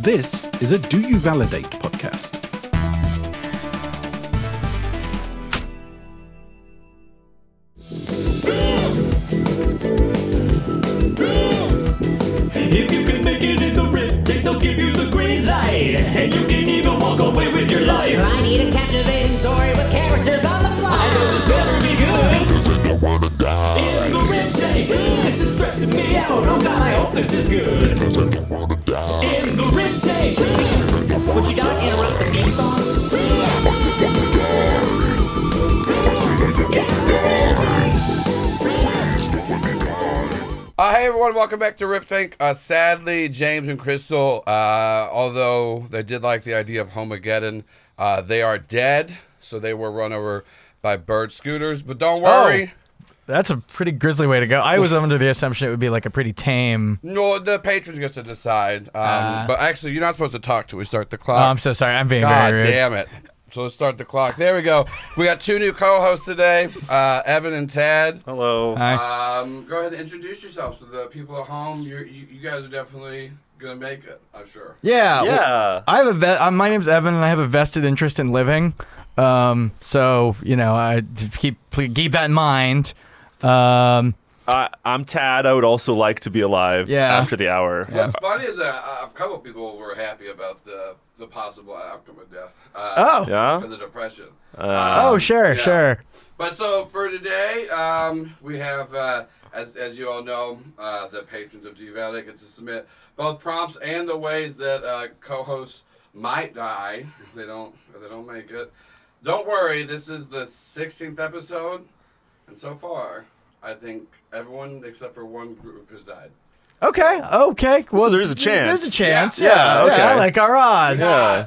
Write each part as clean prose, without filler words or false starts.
This is a Do You Validate podcast. If you can make it in the Riff Tank, they'll give you the green light, and you can even walk away with your life. I need a captivating story with characters on the fly. I know this better be good. I wanna die. In the Riff Tank, this is stressing me out. Oh God, I hope this is good. I wanna die. In the Riff Tank. Would you not interrupt the theme song? Hey everyone, welcome back to Riff Tank. Sadly, James and Crystal, although they did like the idea of Homageddon, they are dead, so they were run over by bird scooters, but don't worry. Oh, that's a pretty grisly way to go. I was under the assumption it would be like a pretty tame... No, the patrons get to decide, but actually you're not supposed to talk till we start the clock. Oh, I'm so sorry. I'm being God very rude. damn it. So let's start the clock. There we go. We got two new co-hosts today, Evan and Tad. Hello. Hi. Go ahead and introduce yourselves to the people at home. You guys are definitely gonna make it, I'm sure. Yeah. Yeah. Well, I have my name's Evan, and I have a vested interest in living. So you know, I keep that in mind. I'm Tad. I would also like to be alive after the hour. What's funny is that a couple people were happy about the possible outcome of death. Oh. Yeah? Because of depression. Sure. But so for today, we have, as you all know, the patrons of DVALIC get to submit both prompts and the ways that co-hosts might die if they don't make it. Don't worry, this is the 16th episode, and so far, I think everyone except for one group has died. Okay. Well, So there's a chance. There's a chance. Yeah, okay. I like our odds. Yeah.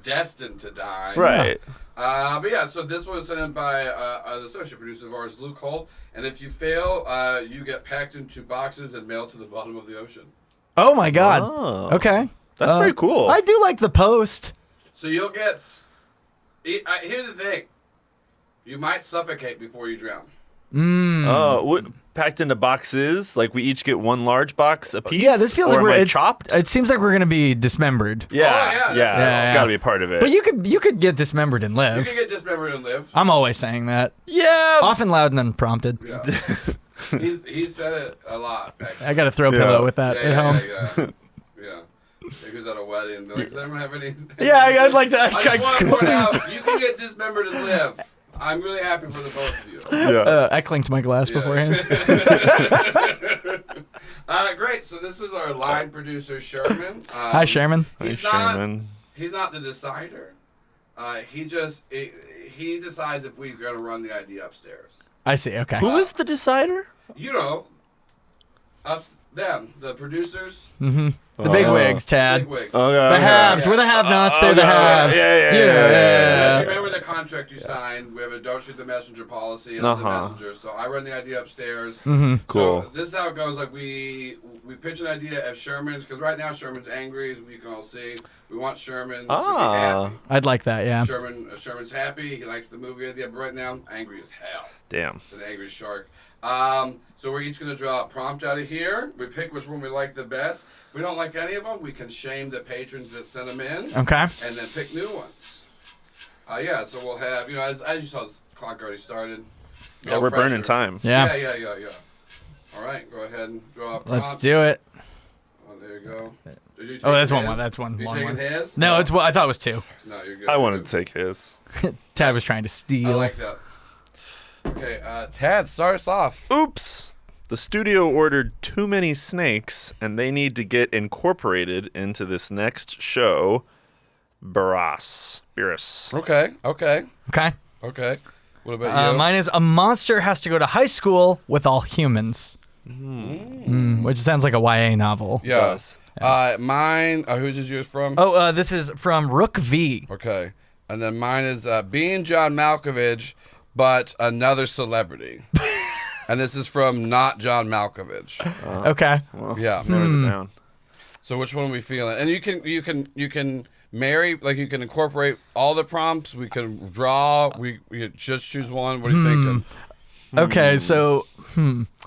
Destined to die. Right. But yeah, so this was sent in by the associate producer of ours, Luke Holt. And if you fail, you get packed into boxes and mailed to the bottom of the ocean. Oh my God. Oh. Okay. That's pretty cool. I do like the post. So you'll get... here's the thing. You might suffocate before you drown. Packed into boxes, like we each get one large box a piece. Yeah, this feels like we're chopped. It seems like we're gonna be dismembered. Yeah, it's got to be a part of it. But you could get dismembered and You live. can get dismembered and live. I'm always saying that. Yeah. Often loud and unprompted. Yeah. He's said it a lot, actually. I got a throw pillow with that at home. Yeah. He was at a wedding. They're like, does anyone have any... Yeah, I'd like to. I just want to point out, you can get dismembered and live. I'm really happy for the both of you. I clinked my glass beforehand. Great. So this is our line producer, Sherman. Hi, Sherman. He's Sherman. not the decider. He decides if we're going to run the idea upstairs. I see. Okay. Who is the decider? You know, them, the producers. The big wigs, Tad. Big wigs. Okay. The haves. We're the have-nots. They're the haves. Yeah. Remember the contract you signed? We have a don't shoot the messenger policy and the messenger. So I run the idea upstairs. Cool. So this is how it goes. Like we pitch an idea of Sherman's, because right now Sherman's angry, as we can all see. We want Sherman to be happy. I'd like that. Yeah. Sherman's happy. He likes the movie idea, but right now angry as hell. Damn. It's an angry shark. So we're each going to draw a prompt out of here. We pick which one we like the best. If we don't like any of them, we can shame the patrons that sent them in. Okay. And then pick new ones. So we'll have, as you saw, the clock already started. Yeah, we're burning time. Yeah. Yeah. All right, go ahead and draw a prompt. Let's do it. Oh, there you go. Did you take That's his? one. That's one. You Long taking one. his? No, it's. I thought it was two. No, you're good. I wanted to take his. Tad was trying to steal. I like that. Okay, Tad, start us off. Oops. The studio ordered too many snakes, and they need to get incorporated into this next show. Birras. Okay. Okay. What about you? Mine is a monster has to go to high school with all humans. Which sounds like a YA novel. Yeah. Mine, who's is yours from? Oh, this is from Rook V. Okay. And then mine is being John Malkovich, but another celebrity. And this is from Not John Malkovich. Okay. Well, Yeah. narrows it down. So which one are we feeling? And you can marry, like you can incorporate all the prompts. We can draw. We just choose one. What are you thinking? Okay, so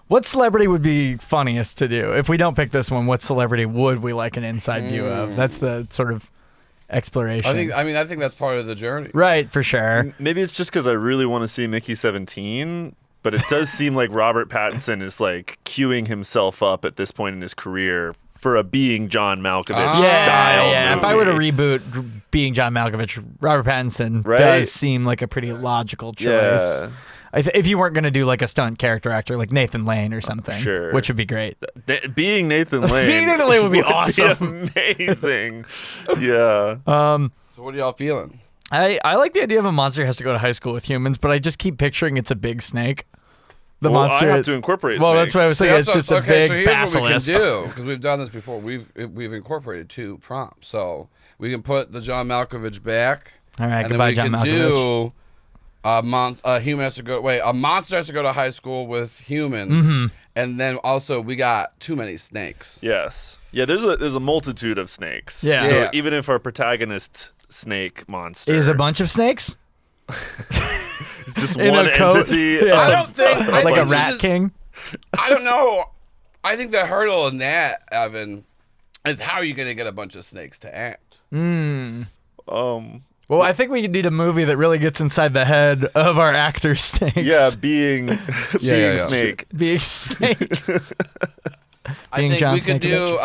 what celebrity would be funniest to do? If we don't pick this one, what celebrity would we like an inside view of? That's the sort of exploration. I think that's part of the journey. Right, for sure. Maybe it's just because I really want to see Mickey 17, but it does seem like Robert Pattinson is like queuing himself up at this point in his career for a Being John Malkovich style movie. If I were to reboot Being John Malkovich, Robert Pattinson does seem like a pretty logical choice. Yeah. If you weren't going to do like a stunt character actor like Nathan Lane or something, which would be great. Being Nathan Lane. Being Nathan Lane would be awesome. Amazing. Yeah. So what are y'all feeling? I like the idea of a monster has to go to high school with humans, but I just keep picturing it's a big snake. The monster I have to incorporate Well, snakes. that's what I was saying. It's just a big so here's basilisk. what we can do, because we've done this before. We've incorporated 2 prompts. So we can put the John Malkovich back. All right, and goodbye, then we John can Malkovich. do a monster has to go to high school with humans, and then also we got too many snakes. Yes. Yeah, there's a multitude of snakes. Yeah. So Yeah. even if our protagonist snake monster Is a bunch of snakes it's just in one a coat? entity. Yeah. I don't think I like a think this rat is- king? I don't know. I think the hurdle in that, Evan, is how are you going to get a bunch of snakes to act? Well, I think we need a movie that really gets inside the head of our actor snakes. Yeah, being yeah. snake. Being snake. I Being think John we could do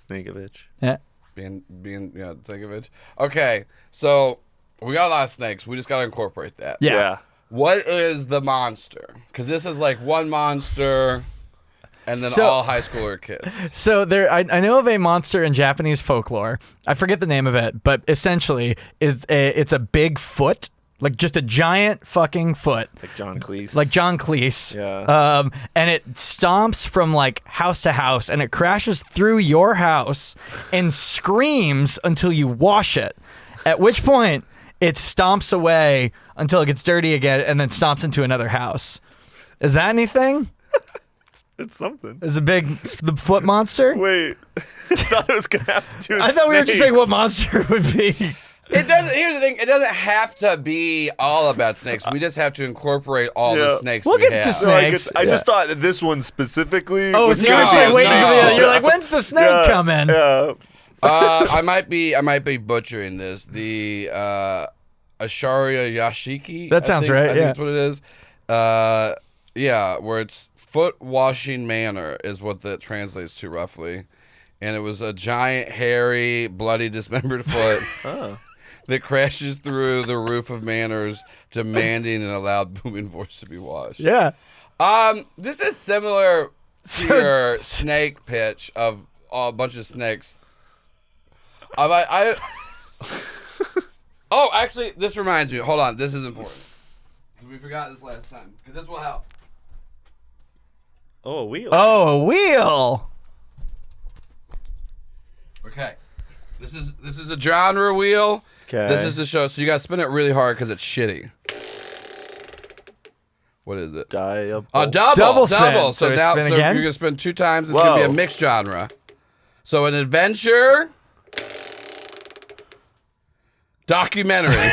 Snakeovich. Yeah. think of it. Okay, so we got a lot of snakes. We just got to incorporate that. Yeah. What is the monster? Because this is like one monster, and then So- all high schooler kids. So I know of a monster in Japanese folklore. I forget the name of it, but essentially it's a big foot, like just a giant fucking foot. Like John Cleese. Like John Cleese. Yeah. And it stomps from like house to house, and it crashes through your house and screams until you wash it. At which point it stomps away until it gets dirty again, and then stomps into another house. Is that anything? It's something. Is the foot monster? Wait. I thought it was going to have to do with I thought we were just saying snakes. what monster it would be. It doesn't. Here's the thing. It doesn't have to be all about snakes. We just have to incorporate all the Yeah. snakes We'll we get to have. No, I, snakes. I just thought that this one specifically Oh, was so you're gonna just be like a waiting for snake. the. You're like, when's the snake coming? Yeah. I might be butchering this. The Asharia Yashiki. That sounds I right, think yeah. that's what it is. Yeah, where it's foot washing manor is what that translates to roughly, and it was a giant, hairy, bloody, dismembered foot that crashes through the roof of manors, demanding in a loud, booming voice to be washed. Yeah. This is similar to So- your snake pitch of a bunch of snakes. Oh, actually, this reminds me. Hold on, this is important. 'Cause we forgot this last time. Because this will help. Oh, a wheel. Oh, a wheel. Okay. This is a genre wheel. Okay. This is the show. So you gotta spin it really hard because it's shitty. What is it? Double. Double spin. So So now spin so again? you're gonna spin 2 times. It's gonna be a Whoa. mixed genre. So an adventure, documentary.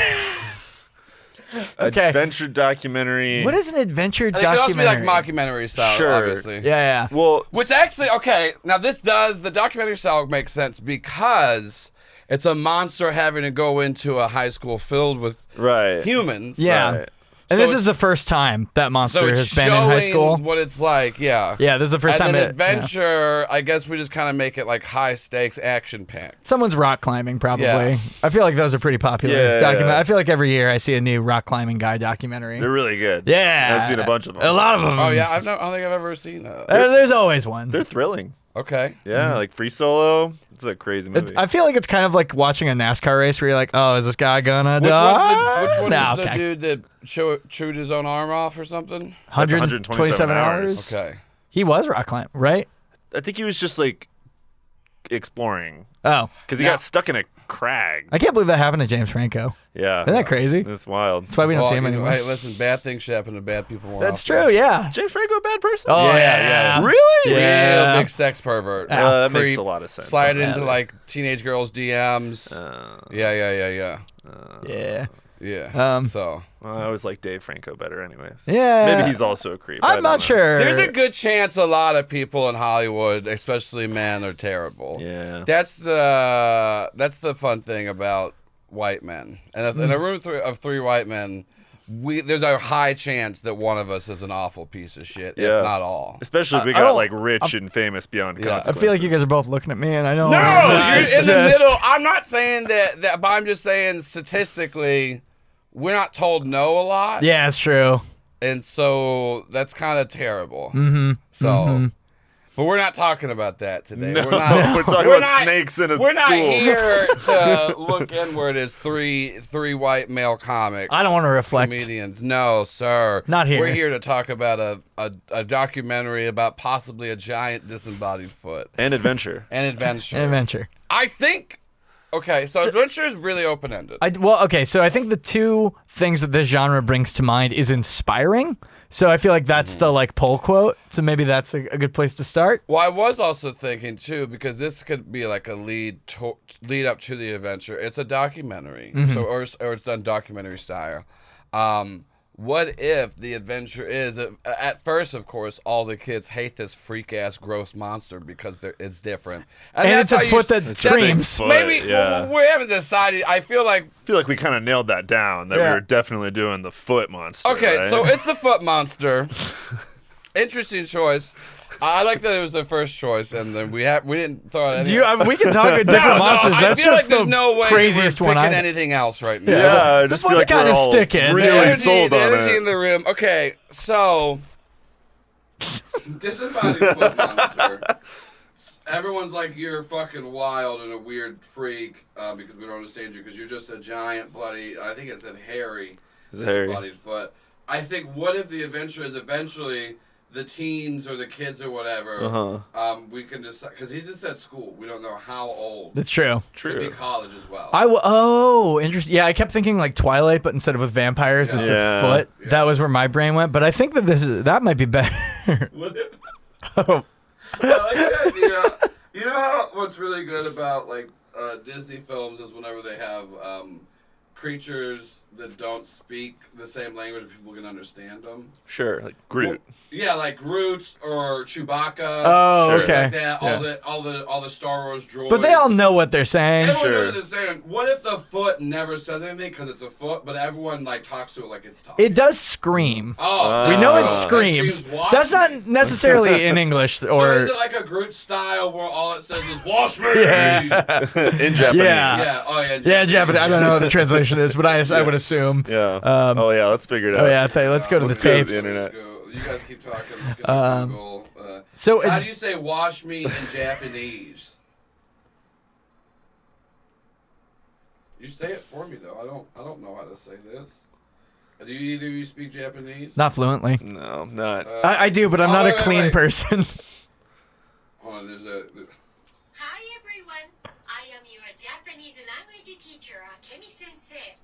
Okay. Adventure documentary. What is an adventure And it could also be documentary? like mockumentary style, Sure. obviously. Yeah. Well, Which actually, okay, now the documentary style makes sense because it's a monster having to go into a high school filled with right. humans. Yeah. Right. And So this it's- is the first time that monster So has it's been in high showing school. what it's like, yeah. Yeah, this is the first And time. then yeah. adventure, I guess we just kind of make it like high stakes action packed. Someone's rock climbing, probably. Yeah. I feel like those are pretty popular. Yeah. I feel like every year I see a new rock climbing guy documentary. They're really good. Yeah. I've seen a bunch of them. A lot of them. Oh yeah, I don't think I've ever seen that. There's always one. They're thrilling. Okay. Yeah, like Free Solo. It's a crazy movie. I feel like it's kind of like watching a NASCAR race where you're like, oh, is this guy gonna Which die? was the No, okay. dude that chewed his own arm off or something? 127 hours. Okay. He was rock climbing, right? I think he was just like exploring Oh. because he Now- got stuck in a crag. I can't believe that happened to James Franco. Yeah. Isn't that crazy? That's wild. That's why we don't see him you know, anymore. hey, listen, bad things should happen to bad people more That's often. true, yeah. James Franco a bad person? Oh, Yeah, yeah. yeah. Really? Yeah. Real big sex pervert. That makes Creep, a lot of sense. Slide on into that. like teenage girls' DMs. Yeah. Yeah. Yeah. So Well, I always like Dave Franco better, anyways. Yeah. Maybe he's also a creep. I I'm don't not know. sure. there's a good chance a lot of people in Hollywood, especially men, are terrible. Yeah. That's the fun thing about white men. And if, in a room of 3 white men, there's a high chance that one of us is an awful piece of shit, Yeah. if not all. Especially if we I got don't- like rich and famous beyond Yeah. consequences. I feel like you guys are both looking at me, and I know. No, you're in the Just- middle. I'm not saying that, but I'm just saying statistically, we're not told no a lot. Yeah, it's true. And so that's kind of terrible. Mm-hmm. So, but we're not talking about that today. No, we're not. we're talking we're about not- snakes in a We're not school. here to look inward as three white male comics. I don't want to reflect. Comedians. No, sir. Not here. We're here to talk about a documentary about possibly a giant disembodied foot And adventure. and adventure. An adventure. I think. Okay, so adventure is really open ended. Okay, so I think the 2 things that this genre brings to mind is inspiring. So I feel like that's the like pull quote. So maybe that's a good place to start. Well, I was also thinking too, because this could be like a lead up to the adventure. It's a documentary, so or it's done documentary style. What if the adventure is at first, of course, all the kids hate this freak ass gross monster because it's different, And it's that's a how foot that screams. Foot, Maybe yeah. we haven't decided. I feel like We kind of nailed that down. That we Yeah. were definitely doing the foot monster. okay, right? so it's the foot monster. Interesting choice. I like that it was the first choice, and then we didn't throw it. We can talk about different monsters. I That's feel just like there's the no way craziest we're one. picking I anything else right now. Yeah, I just feel foot's like we're kinda all sticking. really The sold on energy it. in the room. Okay, so disembodied foot monster. Everyone's like, you're fucking wild and a weird freak because we don't understand you because you're just a giant bloody. I think it said hairy hairy. disembodied foot. I think what if the adventure is eventually the teens or the kids or whatever. We can decide because he just said school. We don't know how old. That's true. Could be college as well. Interesting. Yeah, I kept thinking like Twilight, but instead of with vampires, it's a Yeah. foot. Yeah. That was where my brain went. But I think that that might be better. What if- Oh. I like the idea. You know how what's really good about like Disney films is whenever they have creatures that don't speak the same language, people can understand them. Sure, like Groot. Yeah, like Groot or Chewbacca. Oh, things okay. Like that. Yeah. All the Star Wars droids. But they all know what they're saying. Everyone Sure. knows what they're saying. What if the foot never says anything because it's a foot, but everyone like talks to it like it's talking? It does scream. Oh, We know it that screams. "Wash That's me." not necessarily in English So or. is it like a Groot style where all it says is "wash me"? Yeah. In Japanese. Yeah. Yeah. Oh yeah. Yeah, Japanese. I don't know what the translation is, but I would assume. Yeah. Oh yeah, let's figure it out. Oh yeah, let's go to the let's go to the tapes. internet. You guys keep talking. Let's go to Google. So How do you say "wash me" in Japanese? You say it for me though. I don't know how to say this. Do either of you speak Japanese? not fluently. No, not. I do, but I'm not a wait, clean wait. person. Hold on. There's Hi everyone, I am your Japanese language teacher, Akemi Sensei.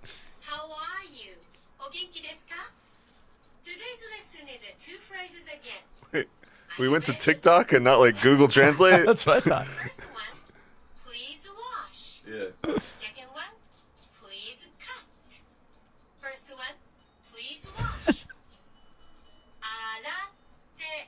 How are you? O genki desu ka? Today's lesson is 2 phrases again. Wait, we went to TikTok and not like Google Translate. That's what I thought. First one, please wash. yeah. Second one, please cut. First one, please wash. Aratte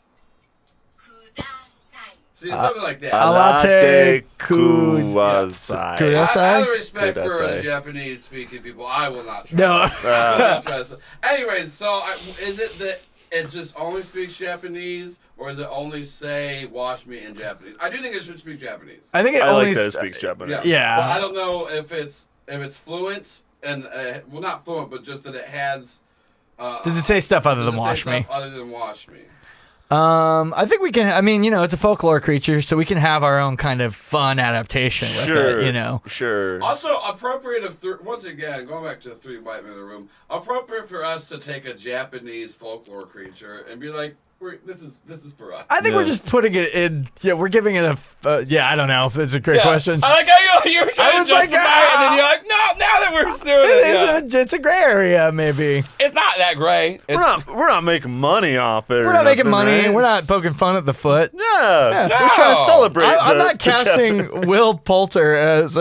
kudasai. See, something like that. Alate kudasai. Kudasai? Out of respect for Kudasai. Japanese speaking people, I will not try. No. I will not try to- Anyways, so is it that it just only speaks Japanese, or does it only say "wash me" in Japanese? I do think it should speak Japanese. I think it I only like that it speaks Japanese. Yeah. But I don't know if it's fluent and well, not fluent, but just that it has. Does it say stuff other does than it say wash me? stuff other than "wash me"? I think we can. I mean, it's a folklore creature, so we can have our own kind of fun adaptation with Sure. it. Sure. Also, appropriate once again, going back to the 3 white men in the room, appropriate for us to take a Japanese folklore creature and be like, this is for us. I think we're Yeah. just putting it in. Yeah, we're giving it a. I don't know if it's a great question. I like how you were I trying was to like, justify it, and then you're like, no, now that we're just doing it. It's a gray area, maybe. It's not that gray. We're not making money off it. We're not making money. We're not poking fun at the foot. Yeah. We're trying to celebrate. I'm not casting Will Poulter as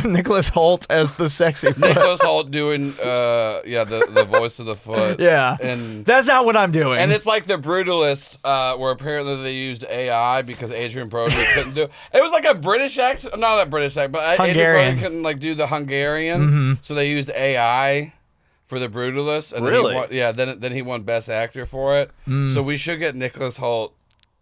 Nicholas Holt as the sexy foot. Nicholas Holt doing the voice of the foot. Yeah, and that's not what I'm doing. And it's like The Brutalist, where apparently they used AI because Adrian Brody couldn't do. It was like a British accent, not a British accent, but Hungarian. Adrian Brody couldn't like do the Hungarian, so they used AI for The Brutalist. And really? Then he won Best Actor for it. So we should get Nicholas Holt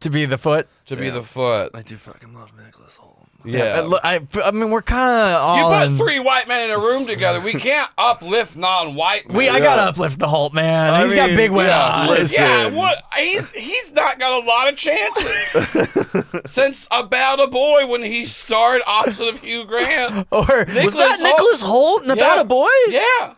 to be the foot. be the foot. I do fucking love Nicholas Holt. Yeah. I mean, we're kind of all. You put three white men in a room together. We can't uplift non-white men. I gotta uplift the Holt, man. He's got big win eyes. listen. Yeah, what? He's not got a lot of chances since About a Boy when he starred opposite of Hugh Grant. Or Was that Nicholas Holt in About a Boy? Yeah.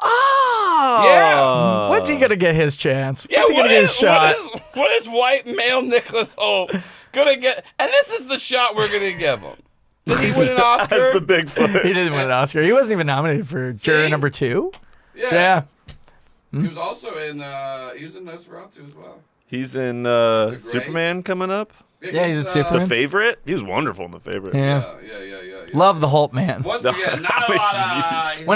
Oh, Yeah. When's he gonna get his chance? Yeah, When's he gonna get his shot? What is white male Nicholas Holt gonna get? And this is the shot we're gonna give him. Did he win an Oscar? As the Bigfoot. He didn't win an Oscar. He wasn't even nominated for juror number 2. Yeah. Yeah. He was also in Nosferatu as well. He's in Gray? Superman coming up. Yeah, he's a The Superman. Favorite. He was wonderful in The Favorite. Yeah. Yeah. Love the Holt, man. Once again, not a lot of. He's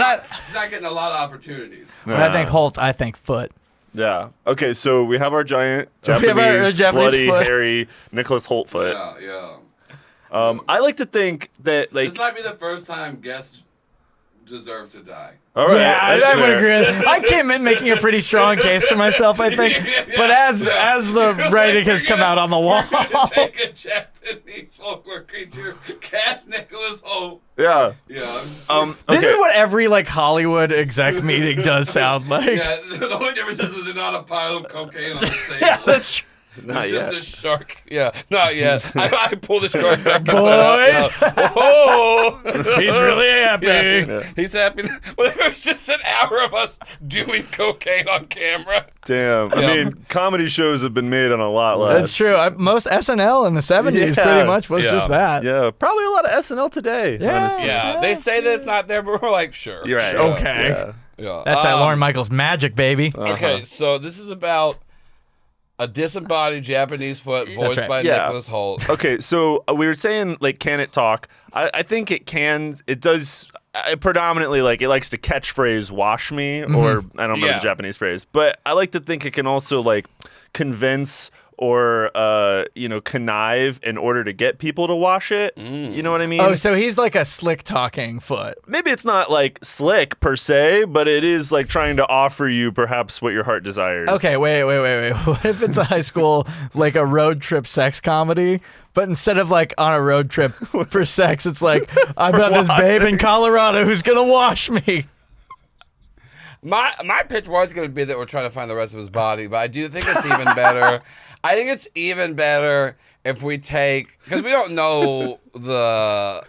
not getting a lot of opportunities. When I think Holt, I think foot. Yeah. Okay, so we have our giant We have Japanese, our Japanese bloody, foot. hairy Nicholas Holt foot. Yeah. I like to think that, like, This might be the first time guests deserve to die. all right, Yeah, that's I would fair. agree with that. I came in making a pretty strong case for myself, I think. But as the writing has come out on the wall. We're gonna take a Japanese folklore creature, cast Nicholas Holt. Yeah. Yeah. This Okay. is what every Hollywood exec meeting does sound like. Yeah, the only difference is there's not a pile of cocaine on the table. Yeah, that's true. Not It's yet. just a shark. Yeah, not yet. I pulled the shark back. Boys. Oh, He's really happy. yeah. He's happy. What if it was just an hour of us doing cocaine on camera? Damn. I Yeah. mean, comedy shows have been made on a lot less. That's true. Most SNL in the 70s Yeah. pretty much was Yeah. just that. Yeah, probably a lot of SNL today. Yeah. honestly. Yeah, they say that it's not there, but we're like, sure. You're right. sure. Okay. Yeah. Yeah. That's that Lauren Michaels magic, baby. Okay, so this is about a disembodied Japanese foot voiced right. by Yeah. Nicholas Holt. Okay, so we were saying, like, can it talk? I think it can. It does. Predominantly, like, it likes to catchphrase "wash me," or I don't remember Yeah. the Japanese phrase, but I like to think it can also, like, convince or connive in order to get people to wash it. You know what I mean? Oh, so he's like a slick talking foot. Maybe it's not like slick per se, but it is like trying to offer you perhaps what your heart desires. Okay, wait. What if it's a high school, like a road trip sex comedy, but instead of like on a road trip for sex, it's like, I've got this babe in Colorado who's going to wash me. My pitch was going to be that we're trying to find the rest of his body, but I do think it's even better. I think it's even better if we take, because we don't know the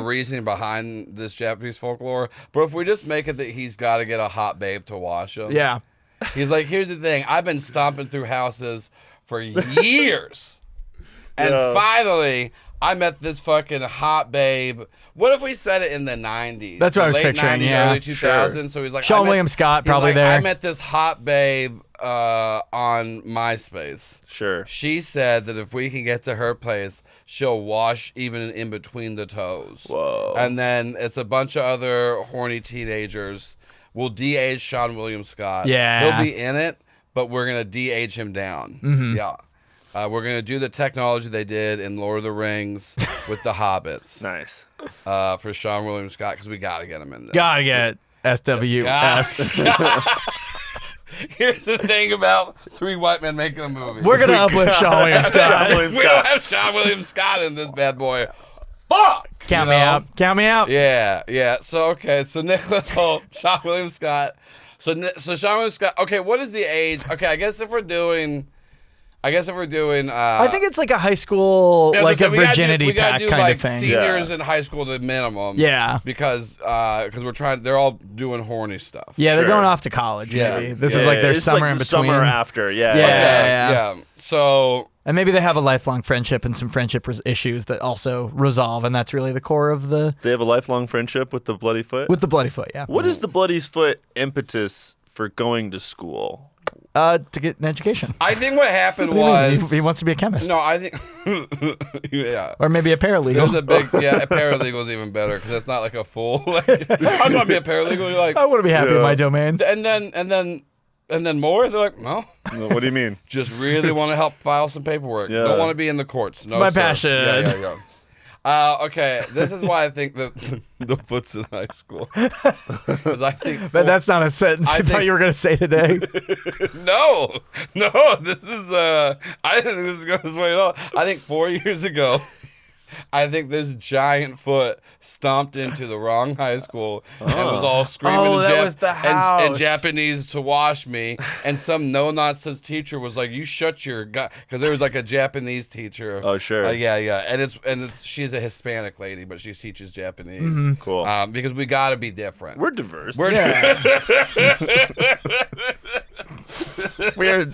reasoning behind this Japanese folklore, but if we just make it that he's got to get a hot babe to wash him. Yeah. He's like, here's the thing. I've been stomping through houses for years. And finally, I met this fucking hot babe. What if we said it in the 90s? That's what The I was late picturing, 90s, yeah. early 2000s. So he's like, Sean William Scott probably there. I met this hot babe on MySpace. Sure. She said that if we can get to her place, she'll wash even in between the toes. Whoa. And then it's a bunch of other horny teenagers. We'll de-age Sean William Scott. Yeah. He'll be in it, but we're going to de-age him down. Mm-hmm. Yeah. We're going to do the technology they did in Lord of the Rings with the Hobbits Nice. for Sean William Scott, because we got to get him in this. Gotta get SWS. Here's the thing about three white men making a movie. We're going to uplift Sean William Scott. Sean William We don't Scott. have Sean William Scott in this bad boy. Fuck! Count You me know? out. Count me out. Yeah. So Nicholas Holt, Sean William Scott. So Sean William Scott. Okay, what is the age? Okay, I guess if we're doing. I think it's like a high school, yeah, like so a we gotta virginity we gotta pack do kind like of thing. Seniors in high school, the minimum. Yeah. Because we're trying. They're all doing horny stuff. Yeah, they're Sure. going off to college. Yeah. Maybe this Yeah, is like their it's summer like in the between. summer after. Yeah. Yeah. So And And maybe they have a lifelong friendship and some friendship issues that also resolve, and that's really the core of the... They have a lifelong friendship with the bloody foot? With the bloody foot, yeah. What is the bloody foot impetus for going to school? To get an education. I think what happened What do you mean? was He wants to be a chemist. no. I think yeah. Or maybe a paralegal. There's a big a paralegal is even better because it's not like a full. Like, I just want to be a paralegal. You're like, I want to be happy in my domain. and then more. They're like, no, What do you mean? just really want to help file some papework. Yeah. Don't want to be in the courts. No, my sir. passion. Yeah. Okay, this is why I think the foot's in high school. Because I think But that's not a sentence I thought think- you were going to say today. no. This is I didn't think this was going this way at all. I think 4 years ago, I think this giant foot stomped into the wrong high school and was all screaming Oh, in that was the and house. Japanese to wash me. And some no-nonsense teacher was like, "You shut your gut," because there was like a Japanese teacher. Oh, sure. Yeah. And it's she's a Hispanic lady, but she teaches Japanese. Mm-hmm. Cool. Because we got to be different. We're diverse. We're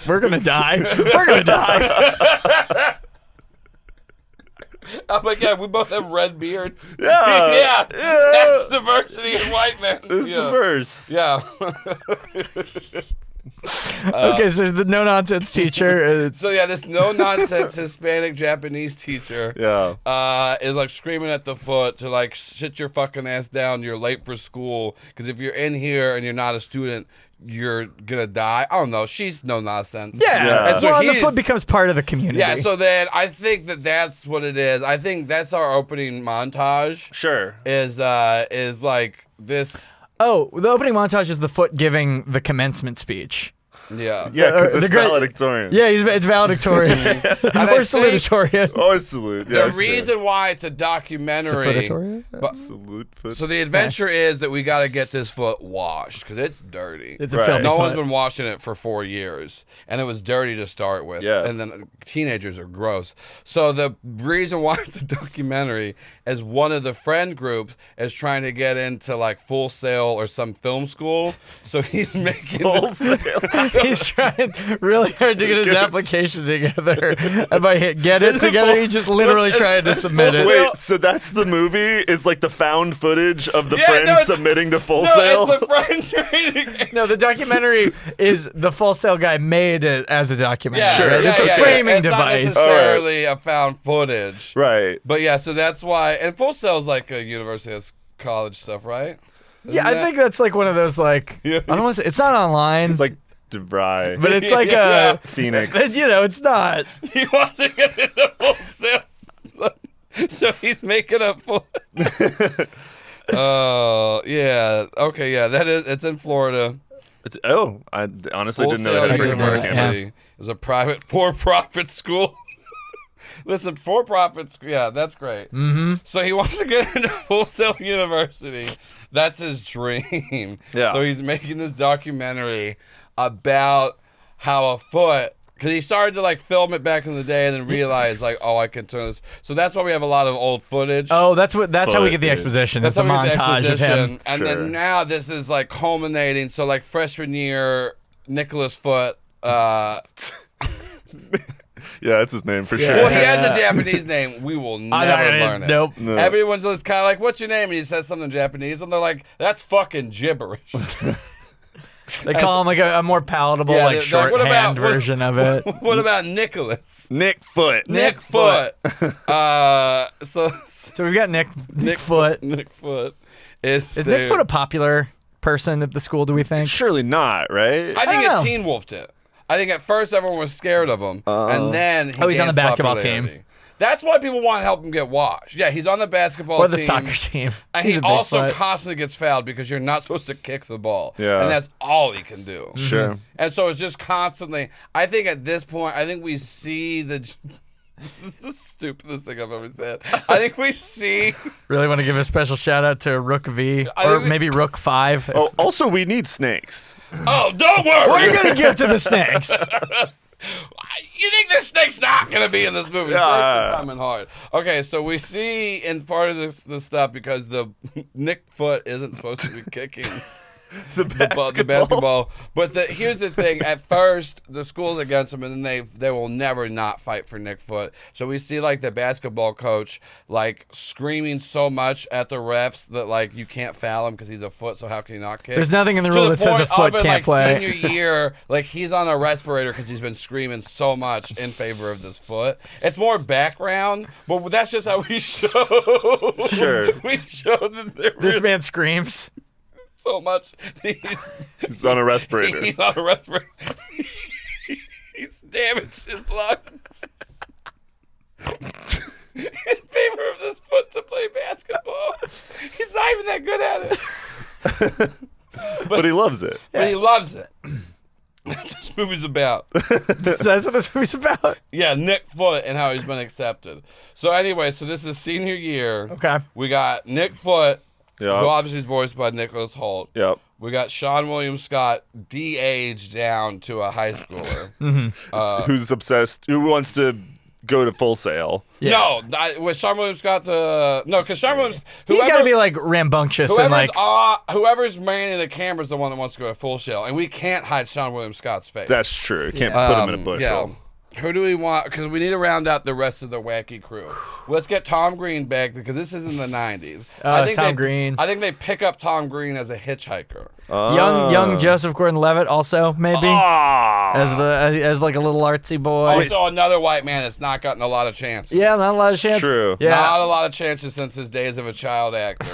We're going to die. We're going to die. Oh my god, we both have red beards. Yeah. That's diversity in white men. It's diverse. Yeah. Okay, so the no-nonsense teacher. So yeah, this no-nonsense Hispanic Japanese teacher is like screaming at the foot to like sit your fucking ass down. You're late for school because if you're in here and you're not a student, you're gonna die. I don't know. She's no nonsense. Yeah. And so Well, the he's- foot becomes part of the community. Yeah. So then I think that's what it is. I think that's our opening montage. Sure. Is like this. Oh, the opening montage is the foot giving the commencement speech. Yeah. Yeah, because the it's great- valedictorian. Yeah, it's valedictorian. I or think- salutatorian. Oh, salute. Yeah, The that's true. reason why it's a documentary. Salutatorian? Salute foot. So the adventure is that we got to get this foot washed because it's dirty. It's a Right. filthy No one's foot. been washing it for 4 years, and it was dirty to start with. Yeah. And then teenagers are gross. So the reason why it's a documentary is one of the friend groups is trying to get into like Full Sail or some film school. So he's making He's trying really hard to get his application together. And by get it together, he just literally tried to submit it. Wait, so that's the movie? Is like the found footage of the Yeah, friends no, it's- submitting to Full No, Sail? it's a friend training. No, the documentary is the Full Sail guy made it as a documentary. Yeah, right? yeah, It's a yeah, framing It's not device. necessarily a found footage. Right. But yeah, so that's why. And Full Sail's like a university, college stuff, right? Yeah, I think that's like one of those like I don't want to say it's not online. It's like DeVry. but it's like Yeah. a Phoenix. you know, it's not. He wants to get into Full Sail, so he's making up for. Oh yeah, okay, yeah. That is. It's in Florida. I honestly Full didn't know Sail they had brick and mortar campus. University is a private for-profit school. Listen, for-profit. Yeah, that's great. Mm-hmm. So he wants to get into Full Sail University. That's his dream. Yeah. So he's making this documentary about how a foot. Because he started to like film it back in the day and then realized like, oh, I can turn this. So that's why we have a lot of old footage. Oh, that's how we get the Footage. exposition. That's That's the how we get the montage of exposition. him. And Sure. then now this is like culminating. So like freshman year, Nicholas Foot. Yeah, that's his name for Yeah. sure. Well, he has a Japanese name. We will never learn it. Nope. No. Everyone's just kind of like, "What's your name?" And he says something in Japanese, and they're like, "That's fucking gibberish." They call him like a more palatable, Yeah, like they're like, what shorthand about- version of it. What about Nicholas? Nick Foot. Nick Foot. So So we've got Nick Foot. Nick Foot is Is there. Nick Foot a popular person at the school? Do we think? Surely not, right? I think don't it know. Teen Wolfed it. I think at first everyone was scared of him, and then he He's on the gains basketball popularity. team. That's why people want to help him get washed. Yeah, he's on the basketball Or team. the soccer team. And He's he a big also foot. constantly gets fouled because you're not supposed to kick the ball. Yeah. And that's all he can do. Sure. And so it's just constantly. I think at this point, I think we see the. This is the stupidest thing I've ever said. I think we see. Really want to give a special shout out to Rook V I or think we- maybe Rook 5. Oh, also, we need snakes. Oh, don't worry. We're gonna get to the snakes. You think the snake's not going to be in this movie? Snakes Yeah. are coming hard. Okay, so we see in part of the stuff because the Nick Foot isn't supposed to be kicking. The basketball. But here's the thing. At first, the school's against him, and then they will never not fight for Nick Foot. So we see like the basketball coach like screaming so much at the refs that like you can't foul him because he's a foot. So how can you not kick? There's nothing in the To rule the that says a point foot of it, can't like, play. Senior year, like he's on a respirator because he's been screaming so much in favor of this foot. It's more background, but that's just how we show. Sure. We show that This man screams. so much. He's on a respirator. He's on a respirator. He's damaged his lungs in favor of this foot to play basketball. He's not even that good at it. But he loves it. But he loves it. That's what this movie's about. That's what this movie's about. Yeah, Nick Foot and how he's been accepted. So anyway, so this is senior year. Okay. We got Nick Foot, Yep. who obviously is voiced by Nicholas Holt. Yep. We got Sean William Scott de-aged down to a high schooler. Who's obsessed? Who wants to go to Full Sail? Yeah. No, was Sean William Scott because Sean Williams... He's got to be like rambunctious and like. Whoever's manning the camera is the one that wants to go to Full Sail, and we can't hide Sean William Scott's face. That's true. Can't put him in a bushel. Yeah. Who do we want? Because we need to round out the rest of the wacky crew. Let's get Tom Green back because this is in the 90s. Tom Green. I think they pick up Tom Green as a hitchhiker. Young Joseph Gordon-Levitt also maybe Ah. as like a little artsy boy. Also, another white man that's not gotten a lot of chances. Yeah, not a lot of chance. True. Yeah, Not a lot of chances since his days of a child actor.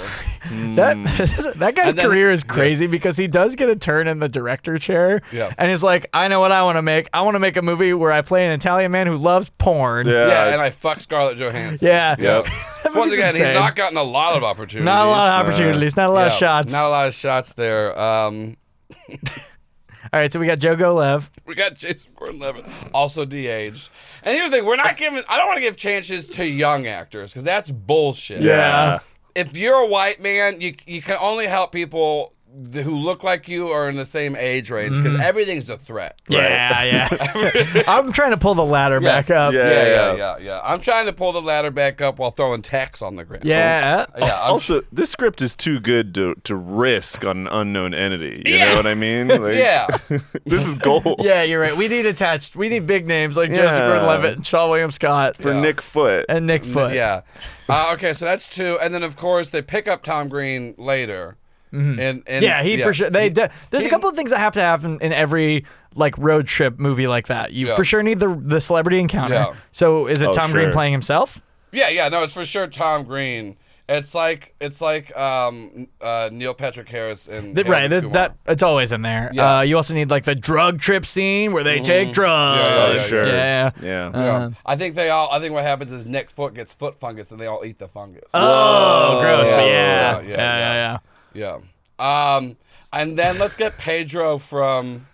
that guy's And then- career is crazy because he does get a turn in the director chair. Yeah. And he's like, I know what I want to make. I want to make a movie where I play an Italian man who loves porn. Yeah, and I fuck Scarlett Johansson. Yeah. Yep. That Once movie's again, he's insane. not gotten a lot of opportunities. Not a lot of opportunities. Not a lot of Yeah, shots. Not a lot of shots there. All right, so we got Joe Golev. We got Jason Gordon-Levitt, also de-aged. And here's the thing: I don't want to give chances to young actors because that's bullshit. Yeah. If you're a white man, you can only help people who look like you or in the same age range because everything's a threat. Yeah. I'm trying to pull the ladder back up. Yeah. I'm trying to pull the ladder back up while throwing tacks on the ground. Yeah. Also, this script is too good to risk on an unknown entity. You Yeah. know what I mean? Like, Yeah. This is gold. Yeah, you're right. We need big names like Joseph Yeah. Gordon-Levitt and Sean William Scott For Nick Foot. and Nick Foot. Yeah. Okay, so that's two. And then, of course, they pick up Tom Green later. And For sure. There's a couple of things that have to happen in every like road trip movie like that. You for sure need the celebrity encounter. Yeah. So is it Tom Green sure. playing himself? Yeah, no, it's for sure Tom Green. It's like Neil Patrick Harris and Right, that it's always in there. Yeah. You also need like the drug trip scene where they take drugs. Yeah, sure. Yeah. Yeah. I think what happens is Nick Foot gets foot fungus and they all eat the fungus. Oh, gross. But Yeah. Yeah. And then let's get Pedro from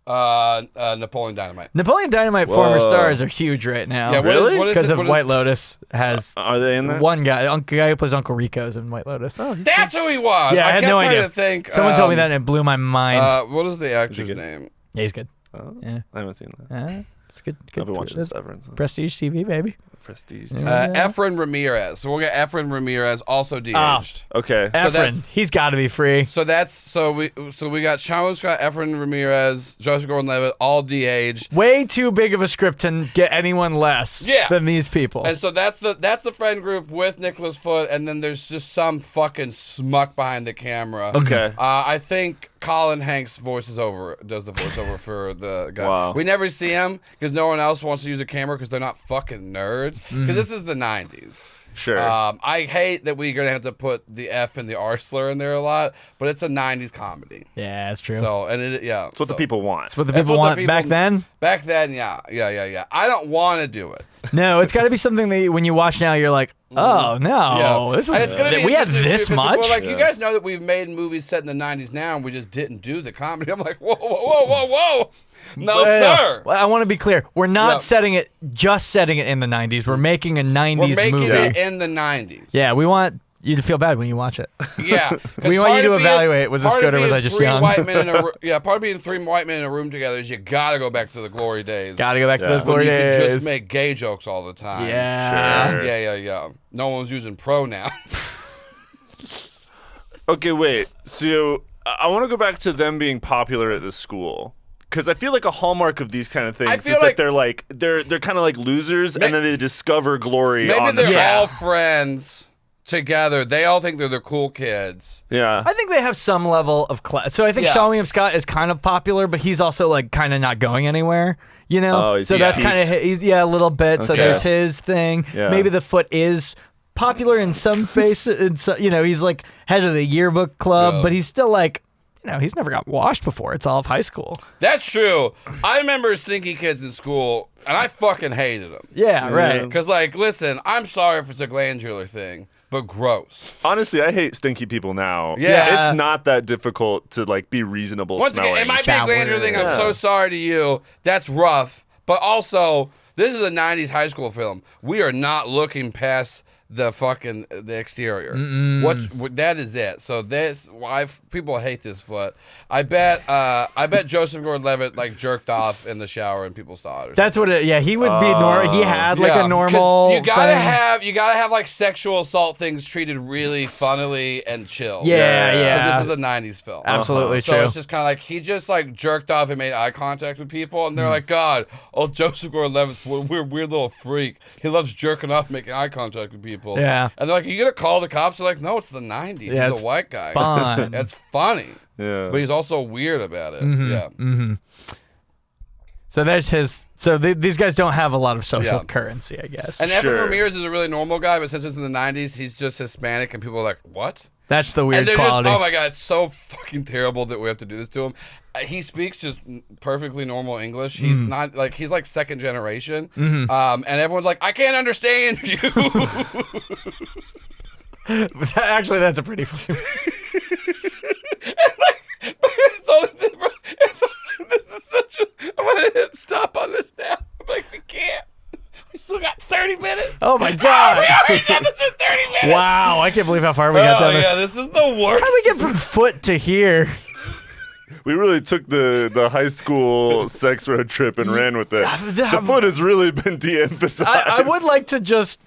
Napoleon Dynamite. Napoleon Dynamite former stars are huge right now. Yeah, what is Because it- of what is- White Lotus has Are they in there? one guy who plays Uncle Rico's in White Lotus. Oh, That's who he was. yeah, I had kept no trying idea. to think. Someone told me that and it blew my mind. What is the actor's name? Yeah, he's good. I haven't seen that. It's good. I've been watching Severance. Prestige TV, baby. Prestige. Efren Ramirez. So we'll get Efren Ramirez, also de-aged. Okay. Efren, he's got to be free. So we got Sean Scott, Efren Ramirez, Joseph Gordon-Levitt, all de-aged. Way too big of a script to get anyone less than these people. And so that's the friend group with Nicholas Foot, and then there's just some fucking smuck behind the camera. Okay. I think Colin Hanks does the voiceover for the guy. Wow. We never see him because no one else wants to use a camera because they're not fucking nerds. Because this is the 90s. Sure. I hate that we're gonna have to put the F and the R slur in there a lot, but it's a 90s comedy. Yeah, that's true. So It's what the people want. What the people want back then? Back then, yeah. I don't want to do it. No, it's got to be something that when you watch now, you're like, oh no, this was And it's gonna be we had interesting, this too, 'cause people much. are like, you guys know that we've made movies set in the 90s now, and we just didn't do the comedy. I'm like, whoa. No, sir. Well, I want to be clear. We're not Yeah. setting it in the 90s. We're making a 90s We're making movie. it in the 90s. Yeah, we want you to feel bad when you watch it. Yeah. We want you to evaluate, was this good or was I just young? Part of being three white men in a room together is you got to go back to the glory days. Got to go back to those when glory you days. could just make gay jokes all the time. Yeah. Sure. Yeah. No one's using pronouns. Okay, wait. So I want to go back to them being popular at the school. Because I feel like a hallmark of these kind of things is that they're kind of like losers, and then they discover glory. Maybe they're Yeah. all friends together. They all think they're the cool kids. Yeah. I think they have some level of class. So I think Sean William Scott is kind of popular, but he's also like kind of not going anywhere. You know, Oh, so he's that's peaked. kind of a little bit. So Okay. there's his thing. Yeah. Maybe the foot is popular in some faces. He's like head of the yearbook club, Yeah. but he's still like, he's never got washed before. It's all of high school. That's true. I remember stinky kids in school, and I fucking hated them. Yeah, right. Because, like, listen, I'm sorry if it's a glandular thing, but gross. Honestly, I hate stinky people now. Yeah. It's not that difficult to like be reasonable Once smelling. again, it might be a Shower. glandular thing. I'm so sorry to you. That's rough. But also, this is a 90s high school film. We are not looking past the exterior. What that is it. So that's why people hate this foot. I bet Joseph Gordon-Levitt like jerked off in the shower and people saw it. That's what he would be normal. He had like Yeah, a normal 'cause you gotta thing. have like sexual assault things treated really funnily and chill. Yeah, Yeah. yeah. Because this is a 90s film. Absolutely So true. it's just kind of like he just like jerked off and made eye contact with people, and they're like, God, Joseph Gordon-Levitt's a weird little freak. He loves jerking off, and making eye contact with people. Yeah. And they're like, you gonna call the cops? They're like, no, it's the 90s. Yeah, He's it's a white guy. fun. It's funny. Yeah. But he's also weird about it. Mm-hmm. So there's his. So these guys don't have a lot of social Yeah. currency, I guess. And Efren Sure. Ramirez is a really normal guy, but since it's in the 90s, he's just Hispanic, and people are like, what? That's the And weird they're quality. just, oh my God, it's so fucking terrible that we have to do this to him. He speaks just perfectly normal English. He's not like, he's like second generation. And everyone's like, I can't understand you. Actually, that's a pretty funny. This is such a, I'm going to hit stop on this now. I'm like, we can't. We still got 30 minutes. Oh my god! We already done this for 30 minutes. Wow, I can't believe how far we got down. yeah, this is the worst. How do we get from foot to here? We really took the high school sex road trip and ran with it. The foot has really been de-emphasized. I would like to just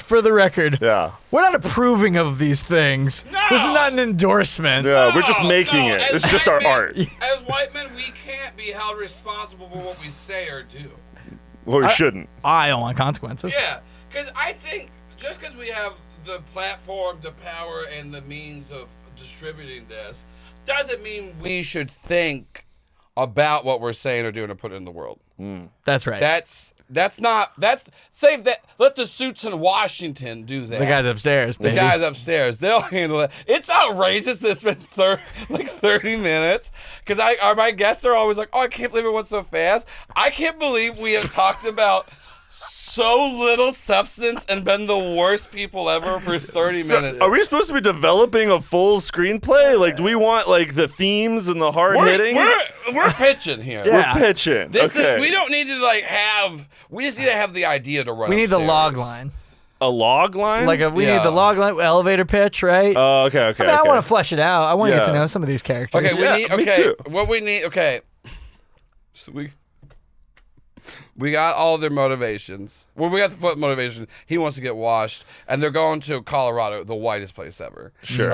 for the record. Yeah. We're not approving of these things. No! This is not an endorsement. Yeah, we're just making it. as It's just our white men- art. As white men, we can't be held responsible for what we say or do. Well, we shouldn't. I don't want consequences. Yeah, because I think just because we have the platform, the power, and the means of distributing this, doesn't mean we should think about what we're saying or doing to put it in the world. That's right. Save that. Let the suits in Washington do that. the guys upstairs, The baby. guys upstairs, they'll handle it. It's outrageous that it's been 30 minutes. Because my guests are always like, oh, I can't believe it went so fast. I can't believe we have talked about so little substance and been the worst people ever for 30 minutes. Are we supposed to be developing a full screenplay? Like, do we want like the themes and the hard hitting? We're pitching here. Yeah. We're pitching. Okay. We don't need to we just need to have the idea to run We need the upstairs. log line. A log line? We Yeah. need the log line, elevator pitch, right? Oh, okay. I mean, I want to flesh it out. I want to get to Yeah. know some of these characters. Okay, Yeah, me too. What we need, okay. So we got all their motivations. Well, we got the foot motivation. He wants to get washed, and they're going to Colorado, the whitest place ever. Sure.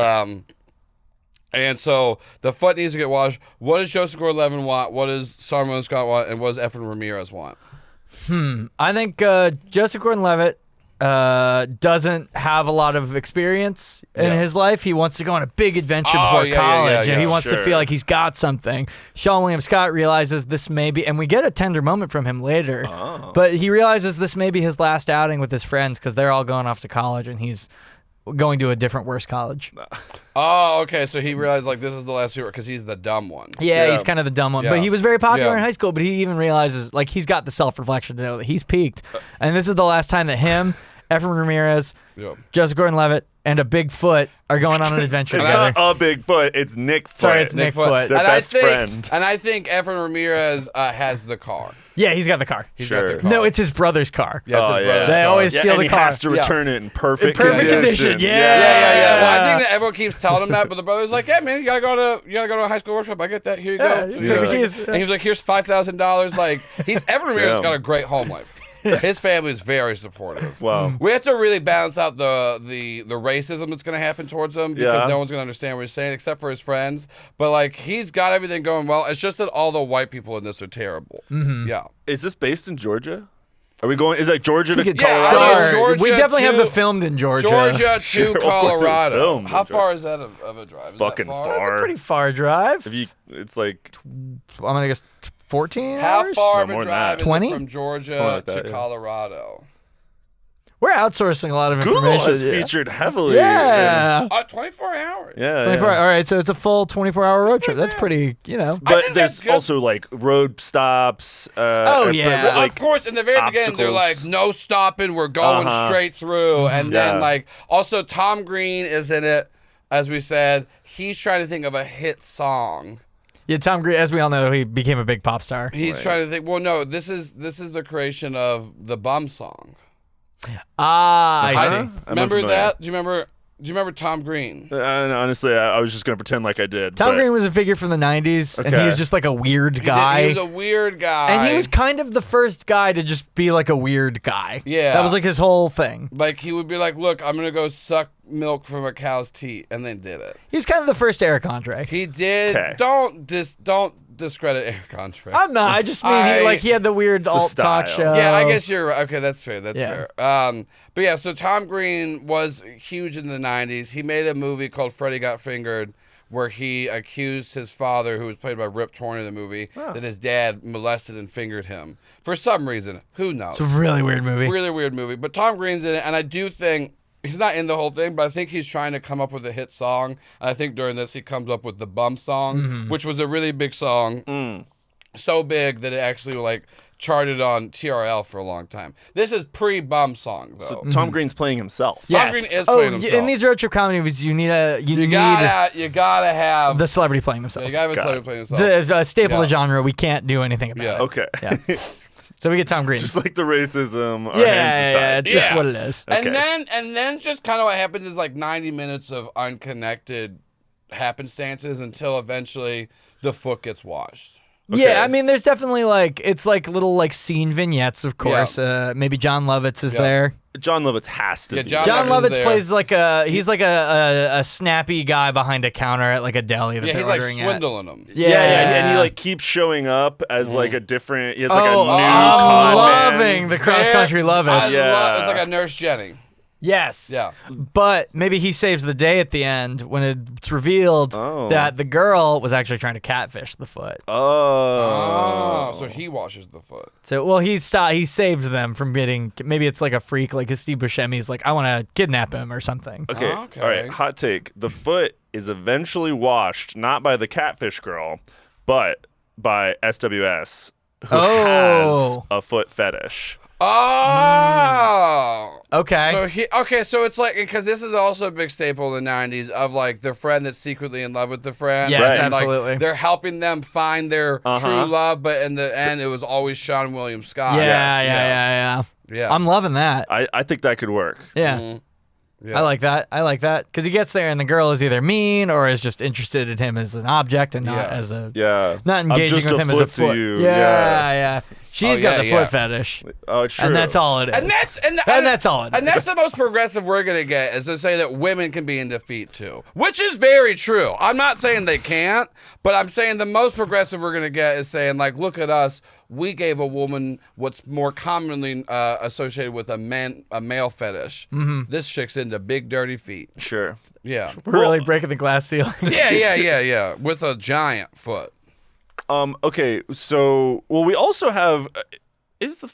And so the foot needs to get washed. What does Joseph Gordon-Levitt want? What does Sarmon Scott want? And what does Efren Ramirez want? I think Joseph Gordon-Levitt doesn't have a lot of experience in his life. He wants to go on a big adventure before college, and he wants to sure. feel like he's got something. Sean William Scott realizes this may be, and we get a tender moment from him later, but he realizes this may be his last outing with his friends because they're all going off to college, and he's going to a different, worse college. Oh, okay. So he realized like this is the last year because he's the dumb one. Yeah, he's kind of the dumb one. Yeah. But he was very popular Yeah. in high school, but he even realizes, like, he's got the self-reflection to know that he's peaked. And this is the last time that him, Efren Ramirez, Yep. Joseph Gordon-Levitt, and a Bigfoot are going on an adventure It's together. not a big foot. It's Nick Foot. Sorry, it's Nick Foot. Their And best I think, friend. And I think Efren Ramirez has the car. Yeah, he's got the car. He's Sure. got the car. No, it's his brother's car. Yeah, it's his brother's They car. always Yeah, steal and the he car. has to return it in perfect, In perfect condition, yeah. Well, I think that everyone keeps telling him that, but the brother's like, "Yeah, man, you gotta go to a high school workshop. I get that. Here you Yeah, go." you And take the he's keys. like- And he's like, "Here's $5,000." Like, Efren Ramirez has Damn. got a great home life. His family is very supportive. Wow. We have to really balance out the racism that's going to happen towards him because no one's going to understand what he's saying except for his friends. But like he's got everything going well. It's just that all the white people in this are terrible. Yeah. Is this based in Georgia? Are we going? Is like Georgia to could Colorado? start. Georgia we definitely have to- the filmed in Georgia. Georgia to Sure, of course it's Colorado. filmed in How Georgia. far is that of a drive? Is Fucking that far. That's a pretty far drive. If you, it's like I'm gonna guess 14 How hours. far No, of a more than drive that. is 20? it from Georgia Something like that, to yeah. Colorado? We're outsourcing a lot of Google information. has featured heavily. Yeah. 24 hours. Yeah. 24. yeah. All right, so it's a full 24-hour road trip. That's pretty, I But think there's that's good. also like road stops. Yeah. Of course, in the very beginning, they're like, obstacles. no stopping, we're going straight through. And then, Yeah. like, also Tom Green is in it, as we said. He's trying to think of a hit song. Yeah, Tom Green, as we all know, he became a big pop star. He's trying to think, well, no, this is the creation of the Bum song. I see. I'm Remember unfamiliar. that? Do you remember Tom Green? And honestly, I was just gonna pretend like I did. Tom but- Green was a figure from the 90s, and he Okay. was just like a weird guy. He was a weird guy. and he was kind of the first guy to just be like a weird guy. Yeah. That was like his whole thing. like, he would be like, look, I'm going to go suck milk from a cow's teat, and then did it. He was kind of the first Eric Andre. He did. Okay. Don't discredit Eric Andre. I'm not. I just mean he had the weird the alt talk style. show. Yeah, I guess you're right. Okay, that's fair. That's Yeah. fair. But yeah, so Tom Green was huge in the 90s. He made a movie called Freddy Got Fingered where he accused his father, who was played by Rip Torn in the movie, that his dad molested and fingered him. For some reason. Who knows? It's a really weird movie. Really weird movie. But Tom Green's in it, and I do think he's not in the whole thing, but I think he's trying to come up with a hit song. And I think during this he comes up with the Bum song, which was a really big song. So big that it actually like charted on TRL for a long time. This is pre-Bum song though. So Tom Green's playing himself. Yes. Green is oh, playing himself. in these road trip comedies, you need you gotta have the celebrity playing you themselves. gotta have somebody playing It's himself. a staple Yeah. of genre. We can't do anything about Yeah. it. Okay. Yeah. So we get Tom Green. Just like the racism. Our yeah, hands tied. it's just Yeah. what it is. Okay. And then just kind of what happens is like 90 minutes of unconnected happenstances until eventually the foot gets washed. Yeah, I mean, there's definitely like it's like little like scene vignettes, of course. Maybe John Lovitz is Yeah. there. John Lovitz has to Yeah, be. John John Lovitz Lovitz there. plays like he's like a snappy guy behind a counter at like a deli that Yeah, they're he's like ordering at. swindling them. Yeah, and he like keeps showing up as like a different. He has like a new I'm con man. loving the cross country Lovitz. Yeah. It's like a Nurse Jenny. Yes. Yeah. But maybe he saves the day at the end when it's revealed Oh. that the girl was actually trying to catfish the foot. Oh, so he washes the foot. So, well, he saved them from getting. Maybe it's like a freak, like Steve Buscemi's like, I want to kidnap him or something. Okay. Okay. All right. Hot take. The foot is eventually washed not by the catfish girl, but by SWS, who has a foot fetish. Oh. Okay. So it's like because this is also a big staple in the 90s of like the friend that's secretly in love with the friend. Yes, and, like, absolutely. they're helping them find their true love, but in the end it was always Sean William Scott. Yeah. Yeah. I'm loving that. I think that could work. Yeah. Yeah. I like that because he gets there and the girl is either mean or is just interested in him as an object and not Yeah. as a Yeah. not engaging I'm just with a him as a foot foot. to you. Yeah. She's got yeah, the yeah. foot fetish, Oh, it's true. and that's all it is. And that's all it is. And that's the most progressive we're gonna get is to say that women can be into feet too, which is very true. I'm not saying they can't, but I'm saying the most progressive we're gonna get is saying like, look at us. We gave a woman what's more commonly associated with a male fetish. Mm-hmm. This chick's into big dirty feet. Sure. Yeah. We're really breaking the glass ceiling. Yeah. With a giant foot. Okay. So, well, we also have.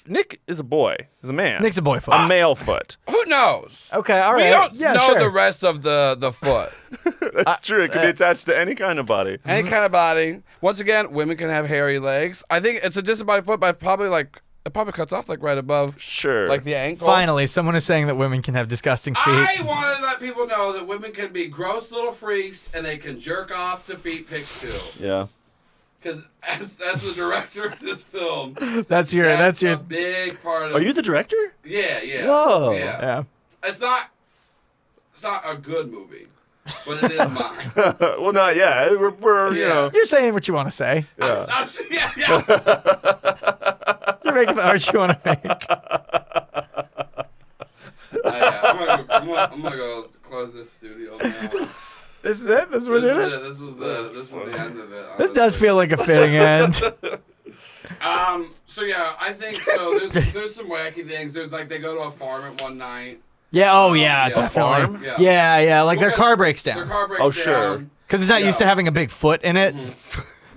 Nick is a boy. He's a man. Nick's a boy foot. A male foot. Who knows? Okay, all right. We don't yeah, know sure. the rest of the foot. That's true. It can be attached to any kind of body. Any kind of body. Once again, women can have hairy legs. I think it's a disembodied foot, but it probably cuts off like right above, Sure. like the ankle. Finally, someone is saying that women can have disgusting feet. I want to let people know that women can be gross little freaks and they can jerk off to feet pics too. Yeah. Because as the director of this film, that's your a big part of. Are you the director? Yeah. Whoa. Yeah. It's not a good movie, but it is mine. Well, not yet. We're you know. You're saying what you want to say. Yeah. You're make the art you want to make. I'm gonna go close this studio now. This is it? This is what it is? This was the end of it. This does feel like a fitting end. So yeah, I think so. There's some wacky things. There's like they go to a farm at one night. Yeah, oh yeah, Yeah. definitely. Farm? Yeah. Yeah, like their Well, car breaks Their down. car breaks Oh, down. sure. Because it's not used to having a big foot in it.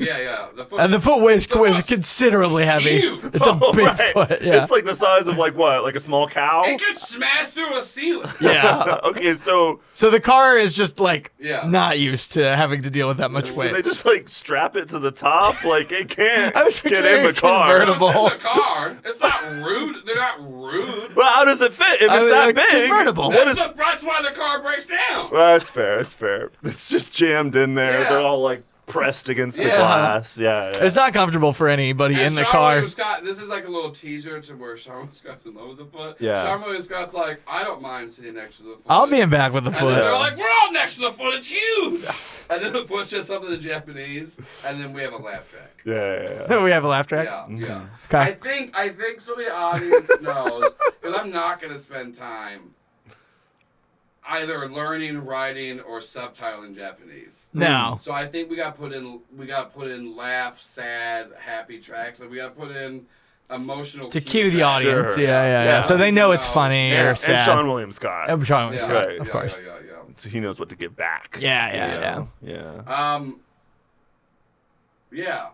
Yeah. And the foot is foot's considerably heavy. huge. It's a big Right. foot. Yeah. It's like the size of like what? Like a small cow? It could smash through a ceiling. Yeah. Okay, so So the car is just like Yeah. not used to having to deal with that much do weight. they just like strap it to the top? Like it can't I was get in picturing the a car. convertible. It's in the car. It's not rude. They're not rude. Well, how does it fit if I it's mean, that a big? convertible. What is? That's why the car breaks down. Well, that's fair. It's fair. It's just jammed in there. Yeah. They're all like pressed against the Yeah. glass. Yeah. It's not comfortable for anybody And in the Sean car. William Scott, this is like a little teaser to where Sean William Scott's in love with the foot. Yeah. Sean William Scott's like, I don't mind sitting next to the foot. I'll be in back with the And then they're foot. like, we're all next to the foot. It's huge. And then the foot's just something in Japanese, and then we have a laugh track. Yeah. We have a laugh track. Yeah. Okay. I think so the audience knows that I'm not going to spend time either learning, writing, or subtitling Japanese. No. So I think we got to put in laugh, sad, happy tracks. Like we got to put in emotional To key cue the tracks. audience. Sure. Yeah. Yeah. So they know it's No. funny Yeah. or And sad. And Sean William Scott. And Sean William Yeah, Scott, Right. of course. Yeah. So he knows what to give back. Yeah. Yeah. Yeah.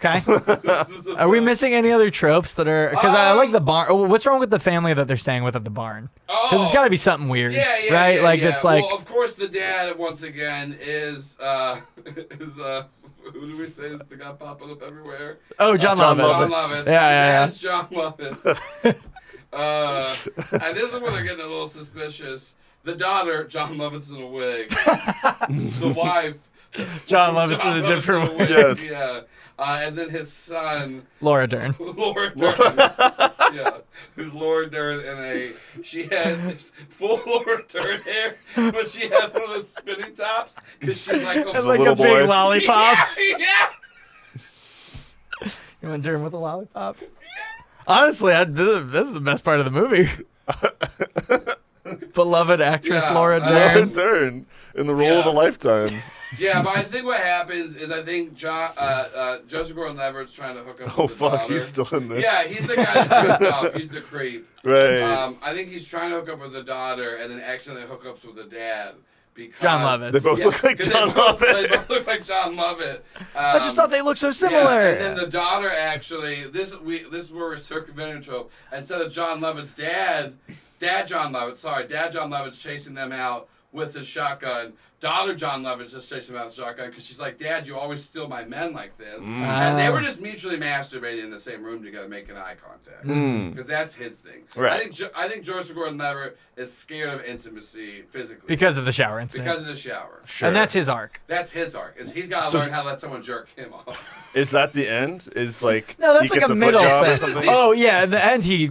Okay. This is a Are we fun- missing any other tropes that are? Because I like the barn. Oh, what's wrong with the family that they're staying with at the barn? Because it's got to be something weird, Yeah, right? yeah, Like yeah. it's like Well, of course, the dad once again is who do we say is the guy popping up everywhere? John John Lovitz. John Lovitz. Lovitz. Yeah. Yes, John Lovitz. And this is where they're getting a little suspicious. The daughter, John Lovitz in a wig. The wife, John Lovitz John in a Lovitz different in way. Yes. Yeah. And then his son, Laura Dern. Laura Dern. Yeah. Who's Laura Dern she had full Laura Dern hair, but she has one of those spinning tops because she's like And like a little big boy. lollipop. Yeah. You want Dern with a lollipop? Honestly, this is the best part of the movie. Beloved actress Yeah, Laura Laura Dern. Dern in the role of a Yeah. lifetime. Yeah, but I think what happens is Joseph Gordon-Levitt's trying to hook up Oh with the fuck, daughter. he's still in this. Yeah, he's the guy that's pissed off. He's the creep. Right. I think he's trying to hook up with the daughter and then accidentally hook up with the dad. Because John Lovitz. They both look like 'cause John they both Lovitz. look like John Lovett. I just thought they looked so similar. Yeah, and then the daughter actually, this is where we're circumventing a trope. Instead of John Lovett's dad John Lovett's chasing them out with his shotgun. Daughter John Lovett's just chasing them out with the shotgun because she's like, Dad, you always steal my men like this. And they were just mutually masturbating in the same room together, making eye contact. Because that's his thing. Right. I think Joseph Gordon-Levitt is scared of intimacy physically. because of the shower incident. Because of the shower. And that's his arc. That's his arc. Is he's got to learn how to let someone jerk him off. Is that the end? Is like No, that's he like gets a foot middle job or thing. something? Oh yeah, in the end he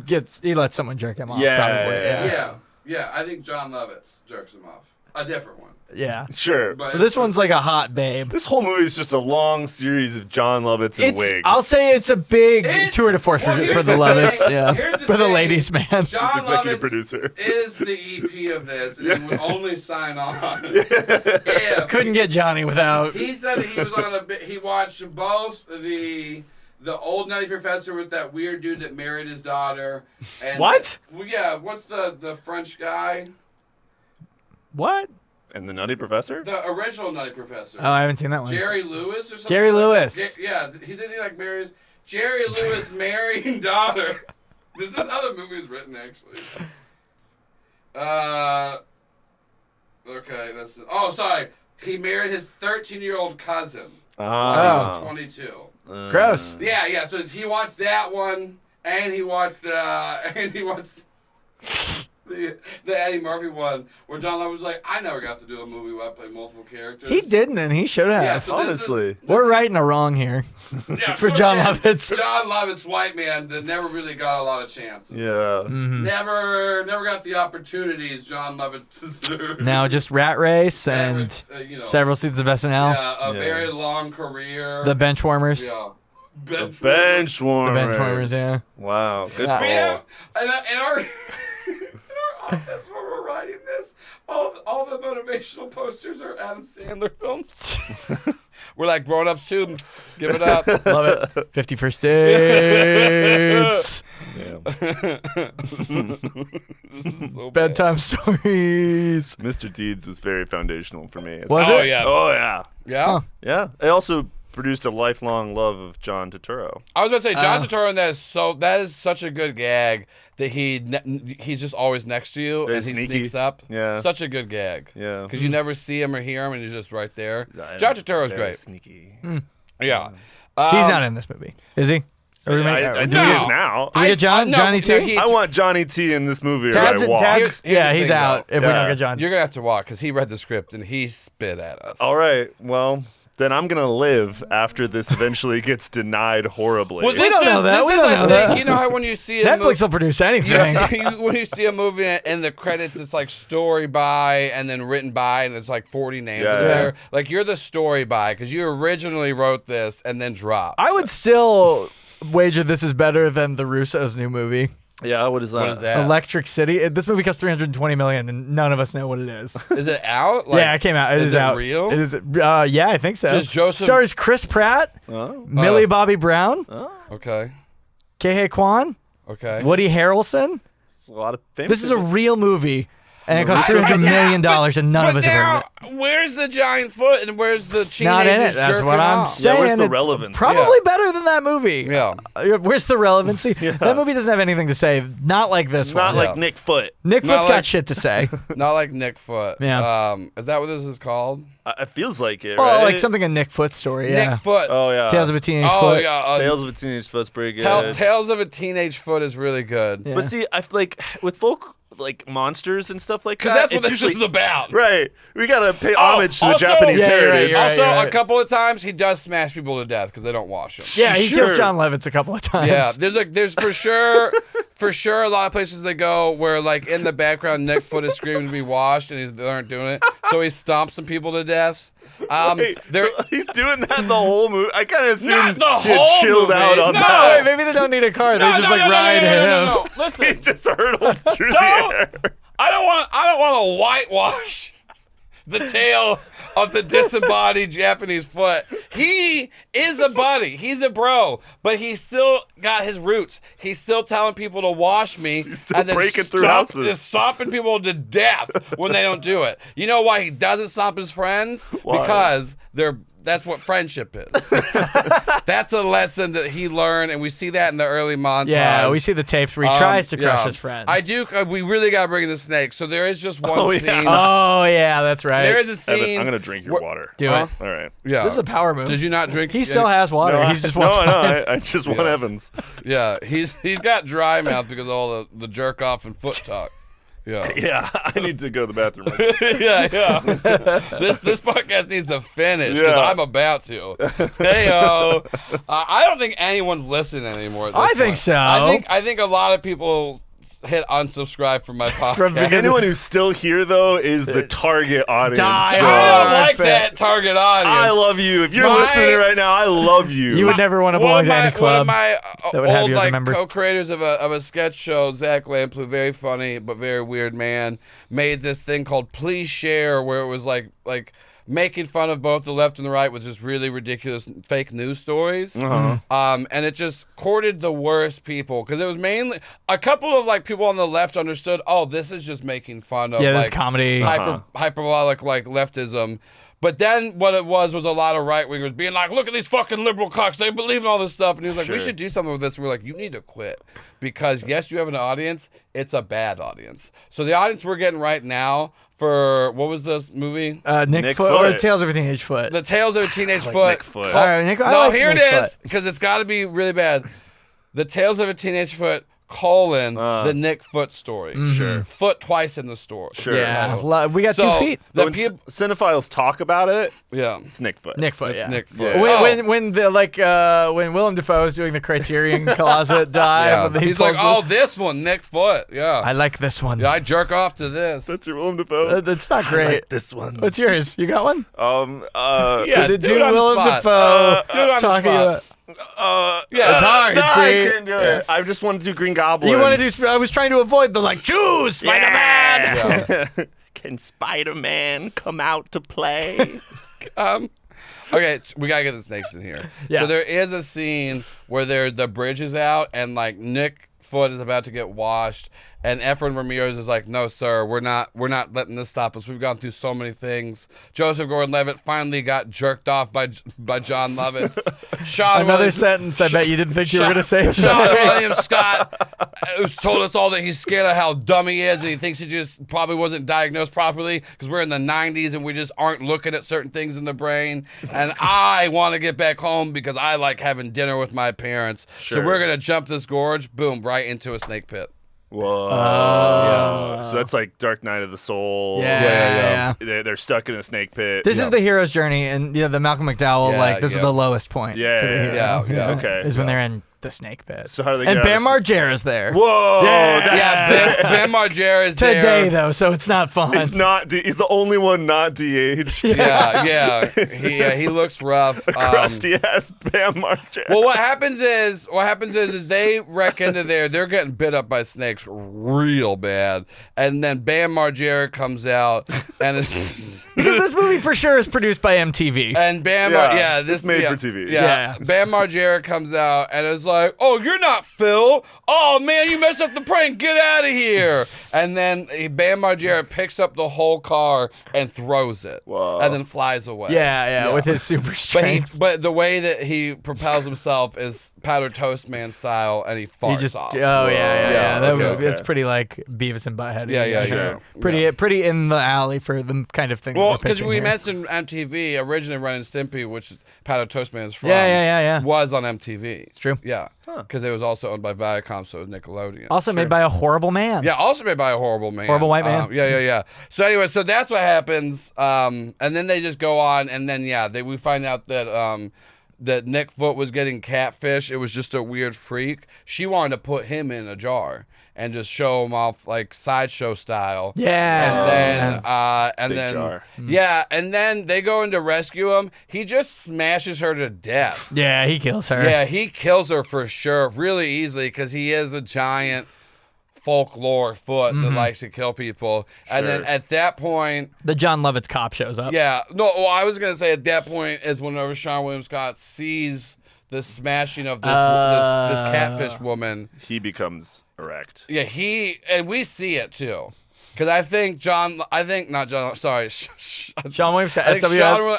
lets someone jerk him off. Yeah, probably. yeah. Yeah. I think John Lovitz jerks him off. A different one. Yeah. Sure. But But this one's like a hot babe. This whole movie is just a long series of John Lovitz and wigs. I'll say it's a big It's- tour de force well, for here's the the Lovitz. thing. Yeah. Here's the For the thing. ladies, man. John He's executive Lovitz producer. is the EP of this, and he would only sign on if Couldn't get Johnny without. He said he was on he watched both the old Nutty Professor with that weird dude that married his daughter. And What? Well, yeah. What's the French guy? What? And the Nutty Professor? The original Nutty Professor. Oh, I haven't seen that one. Jerry Lewis or something. Jerry Lewis. Yeah, he didn't like marry Jerry Lewis marrying daughter. This is how the movie is written, actually. Okay, sorry. He married his 13-year-old cousin. When he was 22. Gross. Yeah. So he watched that one, and he watched the Eddie Murphy one, where John Lovitz was like, I never got to do a movie where I played multiple characters. He didn't, and he should have. Yeah, so this honestly. We're right and a wrong here. Yeah, for John Lovitz. John Lovett's white man that never really got a lot of chances. Yeah. Never got the opportunities John Lovett deserved. Now just Rat Race and several seasons of SNL. Yeah, a very long career. The Benchwarmers. Yeah. Bench warmers. The bench warmers, yeah. Wow. Good Yeah. call. We have, in our office where we're writing this, all the motivational posters are Adam Sandler films. We're like grown-ups too. Give it up. Love it. 50 First Dates. This is so bad. Bedtime stories. Mr. Deeds was very foundational for me. Was Oh it? yeah. Oh, yeah. Yeah. Yeah. I also produced a lifelong love of John Turturro. I was about to say John Turturro, and that is such a good gag that he's just always next to you Very and he sneaky. sneaks up. Yeah. Such a good gag. Yeah. Because you never see him or hear him, and he's just right there. John Turturro's Very great. Sneaky. Yeah. He's not in this movie, is he? Or we may- I do think we- he is now. Do we get Johnny T? he- I want Johnny T in this movie or Tad's, I walk. Tad's, Here's yeah, the he's thing, out though. if we don't Yeah. get John. You're gonna have to walk because he read the script and he spit at us. All right. Well, then I'm going to live after this eventually gets denied horribly. Well, We don't know that. We don't know that. You know how when you see a Netflix will produce anything. when you see a movie and the credits, it's like story by and then written by, and it's like 40 names Yeah. there. Like you're the story by because you originally wrote this and then dropped. I would still wager this is better than the Russo's new movie, Yeah, what is that? What is that? Electric City. This movie cost $320 million, and none of us know what it is. Is it out? Like, yeah, it came out. It is out. real? It is. Yeah, I think so. Does Joseph- Stars Chris Pratt, Oh. Millie Bobby Brown, Okay. Kei Kwan, Okay. Woody Harrelson. It's a lot of famous This is a people. real movie, and it cost $300 million, and none of us have heard of it. Where's the giant foot and where's the teenagers Not in it. That's jerking what I'm off? saying. Yeah, where's the It's relevance? Probably Yeah. better than that movie. Yeah. Where's the relevancy? That movie doesn't have anything to say. Not like this Not one. like Nick Foot. Nick Not Foot's like- got shit to say. Not like Nick Foot. Yeah. Is that what this is called? It feels like it, Well, right? like something a Nick Foot story. Yeah. Nick Foot. Oh, yeah. Tales of a Teenage Oh, Foot. yeah. Tales of a Teenage Foot's pretty good. Tales of a Teenage Foot is really good. Yeah. But see, I feel like with folk like monsters and stuff like that, Because that's what it's this usually is about. right. We gotta pay Oh, homage to the also- Japanese Yeah, you're right, heritage. you're right. Also, a couple of times he does smash people to death because they don't wash him. Yeah, he Sure. kills John Lovitz a couple of times. Yeah, there's for sure a lot of places they go where like in the background Nick Foot is screaming to be washed and they aren't doing it, so he stomps some people to death. Wait, so he's doing that the whole movie. I kind of Not assumed the he had whole chilled movie. out on No, Oh, wait, that. maybe they don't need a car. They just like ride him. He Listen, just hurtled through the air. I don't want to whitewash the tale of the disembodied Japanese foot. He is a buddy. He's a bro, but he's still got his roots. He's still telling people to wash me still and then breaking through houses. stomping people to death when they don't do it. You know why he doesn't stomp his friends? Why? Because that's what friendship is. That's a lesson that he learned, and we see that in the early montage. Yeah, we see the tapes where he tries to crush his friend. I do. We really got to bring in the snake. So there is just one Oh, yeah. scene. Oh, yeah, that's right. There is a Evan, scene. I'm gonna drink your water. Do Huh? it. All right. Yeah. This is a power move. Did you not drink? He still has water. He just wants no, I just want Evans. Yeah, he's got dry mouth because of all the jerk off and foot talk. Yeah. Yeah, I need to go to the bathroom. yeah. This podcast needs to finish because Yeah. I'm about to. Heyo. I don't think anyone's listening anymore. At this I think point. so. I think a lot of people hit unsubscribe from my podcast. Because- Anyone who's still here though is the target audience. Die still. I don't like Fit. that target audience. I love you. If you're My- listening right now, I love you. You would never want to One belong of to any my club. that would have old you as a like member. co-creators of a sketch show, Zach Lamplugh, very funny but very weird man, made this thing called Please Share, where it was like making fun of both the left and the right with just really ridiculous fake news stories. And it just courted the worst people because it was mainly a couple of like people on the left understood, oh, this is just making fun of Yeah, this like comedy. hyperbolic like leftism. But then what it was a lot of right-wingers being like, look at these fucking liberal cocks. They believe in all this stuff. And he was like, we should do something with this. And we're like, you need to quit. Because, yes, you have an audience. It's a bad audience. So the audience we're getting right now for, what was this movie? Nick Foot or Tales of a Teenage Foot. The Tales of a Teenage Foot. Nick Foot. All right, Nick, I No, like here Nick it is. Foot. Because it's got to be really bad. The Tales of a Teenage Foot, the Nick Foot story. Sure. Foot twice in the story. Sure. Yeah, we got So, 2 feet. The When peop- cinephiles talk about it, yeah. it's Nick Foot. Nick Foot, It's yeah. Nick Foot. Yeah. When Willem Dafoe is doing the Criterion Closet dive, Yeah. he He's like, pulls oh, this one, Nick Foot. Yeah. I like this one. Yeah, I jerk off to this. That's your Willem Dafoe. That's not great. This one. What's yours? You got one? Yeah, Did do it on the Willem spot. Dafoe Do it on the talking spot. about? It's hard. No, see? I couldn't do it. I just wanted to do Green Goblin. You want to do? I was trying to avoid the like, choose Spider-Man. Yeah. Can Spider-Man come out to play? Okay, we gotta get the snakes in here. Yeah. So there is a scene where the bridge is out and like Nick Foot is about to get washed, and Efren Ramirez is like, "No, sir, we're not letting this stop us. We've gone through so many things." Joseph Gordon-Levitt finally got jerked off by John Lovitz. Another sentence I bet you didn't think you were going to say. Sean William Scott told us all that he's scared of how dumb he is, and he thinks he just probably wasn't diagnosed properly because we're in the 90s and we just aren't looking at certain things in the brain. And I want to get back home because I like having dinner with my parents. So Sure. we're going to jump this gorge, boom, right into a snake pit. Whoa. Yeah. So that's like Dark Knight of the Soul. Yeah. They're stuck in a snake pit. This is the hero's journey, and the Malcolm McDowell, Yeah, this is yeah. the lowest point. Yeah, for the hero, yeah. Okay. Is when they're in the snake pit. So how do they and get Bam out of Margera's there. Whoa. Yeah. That's Ben Margera is there. Today, though, so it's not fun. It's not. He's the only one not de-aged. Yeah. He looks rough. Crusty ass Bam Margera. Well, what happens is they wreck into there. They're getting bit up by snakes real bad, and then Bam Margera comes out, and it's Because this movie for sure is produced by MTV. and Bam, it's made for TV. Yeah. Bam Margera comes out and is like, "Oh, you're not Phil. Oh man, you messed up the prank. Get out of here!" And then Bam Margera picks up the whole car and throws it, Whoa. and then flies away. Yeah, with his super strength. But the way that he propels himself is powdered toast man style, and he farts off. Yeah. That okay. It's pretty like Beavis and Butthead. Yeah. Pretty in the alley for the kind of thing. Well, that they're because pitching we here. mentioned MTV, originally Ren and Stimpy, which Powdered Toast Man is from, Yeah. was on MTV. It's true. Yeah, because it was also owned by Viacom, so it was Nickelodeon. Also made by a horrible man. Yeah, also made by a horrible man. Horrible white man. Yeah. So anyway, so that's what happens. And then they just go on, and then we find out that that Nick Foot was getting catfish. It was just a weird freak. She wanted to put him in a jar and just show him off like sideshow style. Yeah. And then jar. and then they go in to rescue him. He just smashes her to death. Yeah, he kills her. Yeah, he kills her for sure, really easily, because he is a giant folklore foot that likes to kill people. And then at that point, The John Lovitz cop shows up. I was gonna say at that point is whenever Sean William Scott sees the smashing of this catfish woman. He becomes erect. Yeah, and we see it too. Because I think Sean William Scott,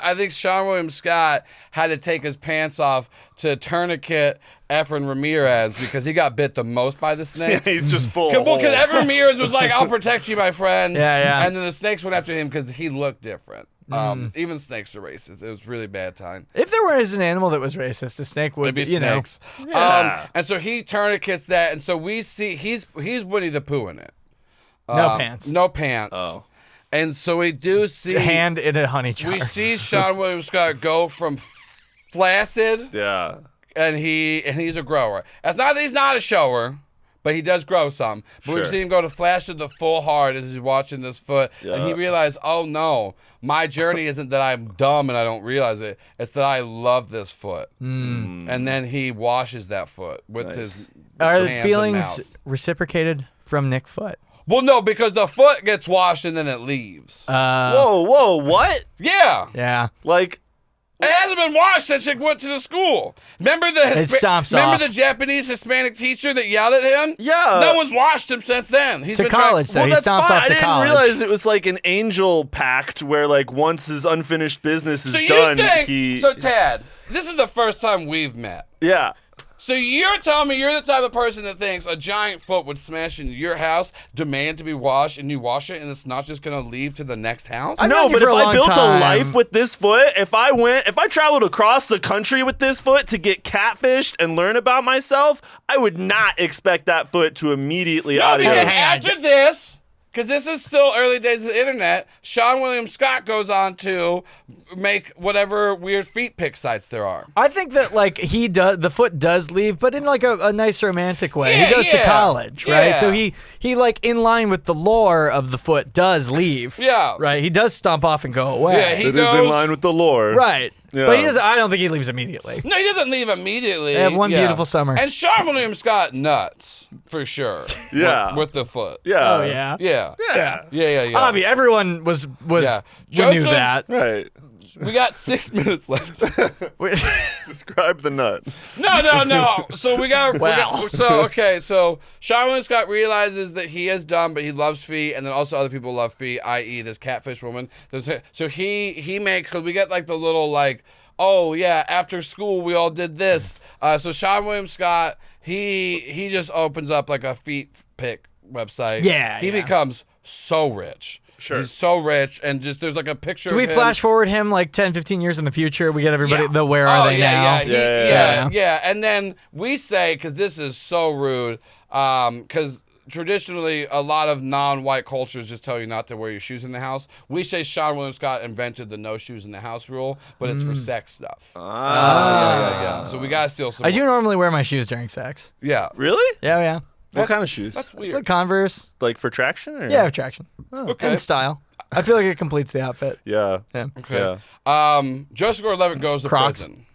I think Sean William Scott had to take his pants off to tourniquet Efren Ramirez because he got bit the most by the snakes. He's just full. Well, of because holes. Efren Ramirez was like, "I'll protect you, my friends." Yeah. And then the snakes went after him because he looked different. Even snakes are racist. It was really bad time. If there was an animal that was racist, a snake would It'd be be, snakes. And so he tourniquets that, and so we see he's Winnie the Pooh in it. No pants. No pants. Oh. And so we do see Hand in a honey jar. we see Sean William Scott go from flaccid, Yeah. and he's a grower. It's not that he's not a shower, but he does grow some. But we Sure. see him go to flaccid to full hard as he's watching this foot, and he realized, oh no, my journey isn't that I'm dumb and I don't realize it. It's that I love this foot. And then he washes that foot with his Are the hands and feelings mouth. reciprocated from Nick Foot? Well, no, because the foot gets washed and then it leaves. Whoa, what? Yeah. Like, It hasn't been washed since she went to the school. Remember the stomps remember off. the Japanese Hispanic teacher that yelled at him? Yeah. No one's washed him since then. He's To been college, though. well, He that's stomps fine. off to I didn't college. realize it was like an angel pact where, like, once his unfinished business is So you done, think? So Tad, this is the first time we've met. yeah. So you're telling me you're the type of person that thinks a giant foot would smash into your house, demand to be washed, and you wash it, and it's not just gonna leave to the next house? I've No, known you but for if a I long built time. a life with this foot, if I traveled across the country with this foot to get catfished and learn about myself, I would not expect that foot to immediately No, adios. because after this, because this is still early days of the internet, Sean William Scott goes on to make whatever weird feet pic sites there are. I think that like the foot does leave, but in like a nice romantic way. Yeah, he goes to yeah. college, right? Yeah. So he like in line with the lore of the foot does leave. Yeah. Right. He does stomp off and go away. Yeah, he It is goes in line with the lore. Right. Yeah. But he doesn't. I don't think he leaves immediately. No, he doesn't leave immediately. They have one beautiful summer. And Sean William Scott nuts for sure. Yeah. with the foot. Yeah. Oh yeah. Yeah. Yeah. Yeah. Obviously, everyone was Yeah. knew Joseph- that. Right. We got 6 minutes left. Describe the nut. No. So we got. Wow. So Sean William Scott realizes that he is dumb, but he loves feet, and then also other people love feet, i.e., this catfish woman. So he makes, because we get like the little like, oh yeah, after school we all did this. So Sean William Scott, he just opens up like a feet pic website. Yeah, He yeah. becomes so rich. Sure. He's so rich, and just there's like a picture. Do we of him. flash forward him like 10, 15 years in the future? We get everybody. Yeah. The where are they now? Yeah. And then we say, because this is so rude, because traditionally a lot of non-white cultures just tell you not to wear your shoes in the house. We say Sean William Scott invented the no shoes in the house rule, but it's for sex stuff. Yeah. So we gotta steal some. I do normally wear my shoes during sex. Yeah. Really? Yeah. What kind of shoes? That's Like weird. Converse. Like for traction? Or? Yeah, attraction. Okay. And style. I feel like it completes the outfit. Yeah. Yeah. Okay. Yeah. Joseph Gordon-Levitt goes to Crocs. prison.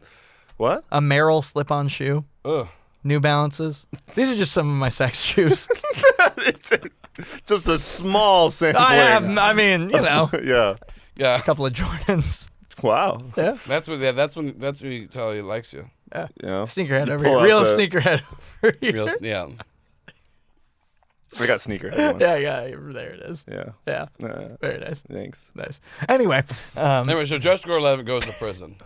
What? A Merrill slip-on shoe. Ugh. New Balances. These are just some of my sex shoes. It's just a small sampling. I mean, you know, Yeah. Yeah. a couple of Jordans. Wow. Yeah. That's when you tell he likes you. Yeah. Sneakerhead over pull here. out Real the- sneakerhead over here. Real, yeah. I got sneakerhead once. Yeah, there it is. Yeah. Yeah. Uh, Very nice. thanks. Nice. Anyway, Anyway, so Joseph Gordon-Levitt goes to prison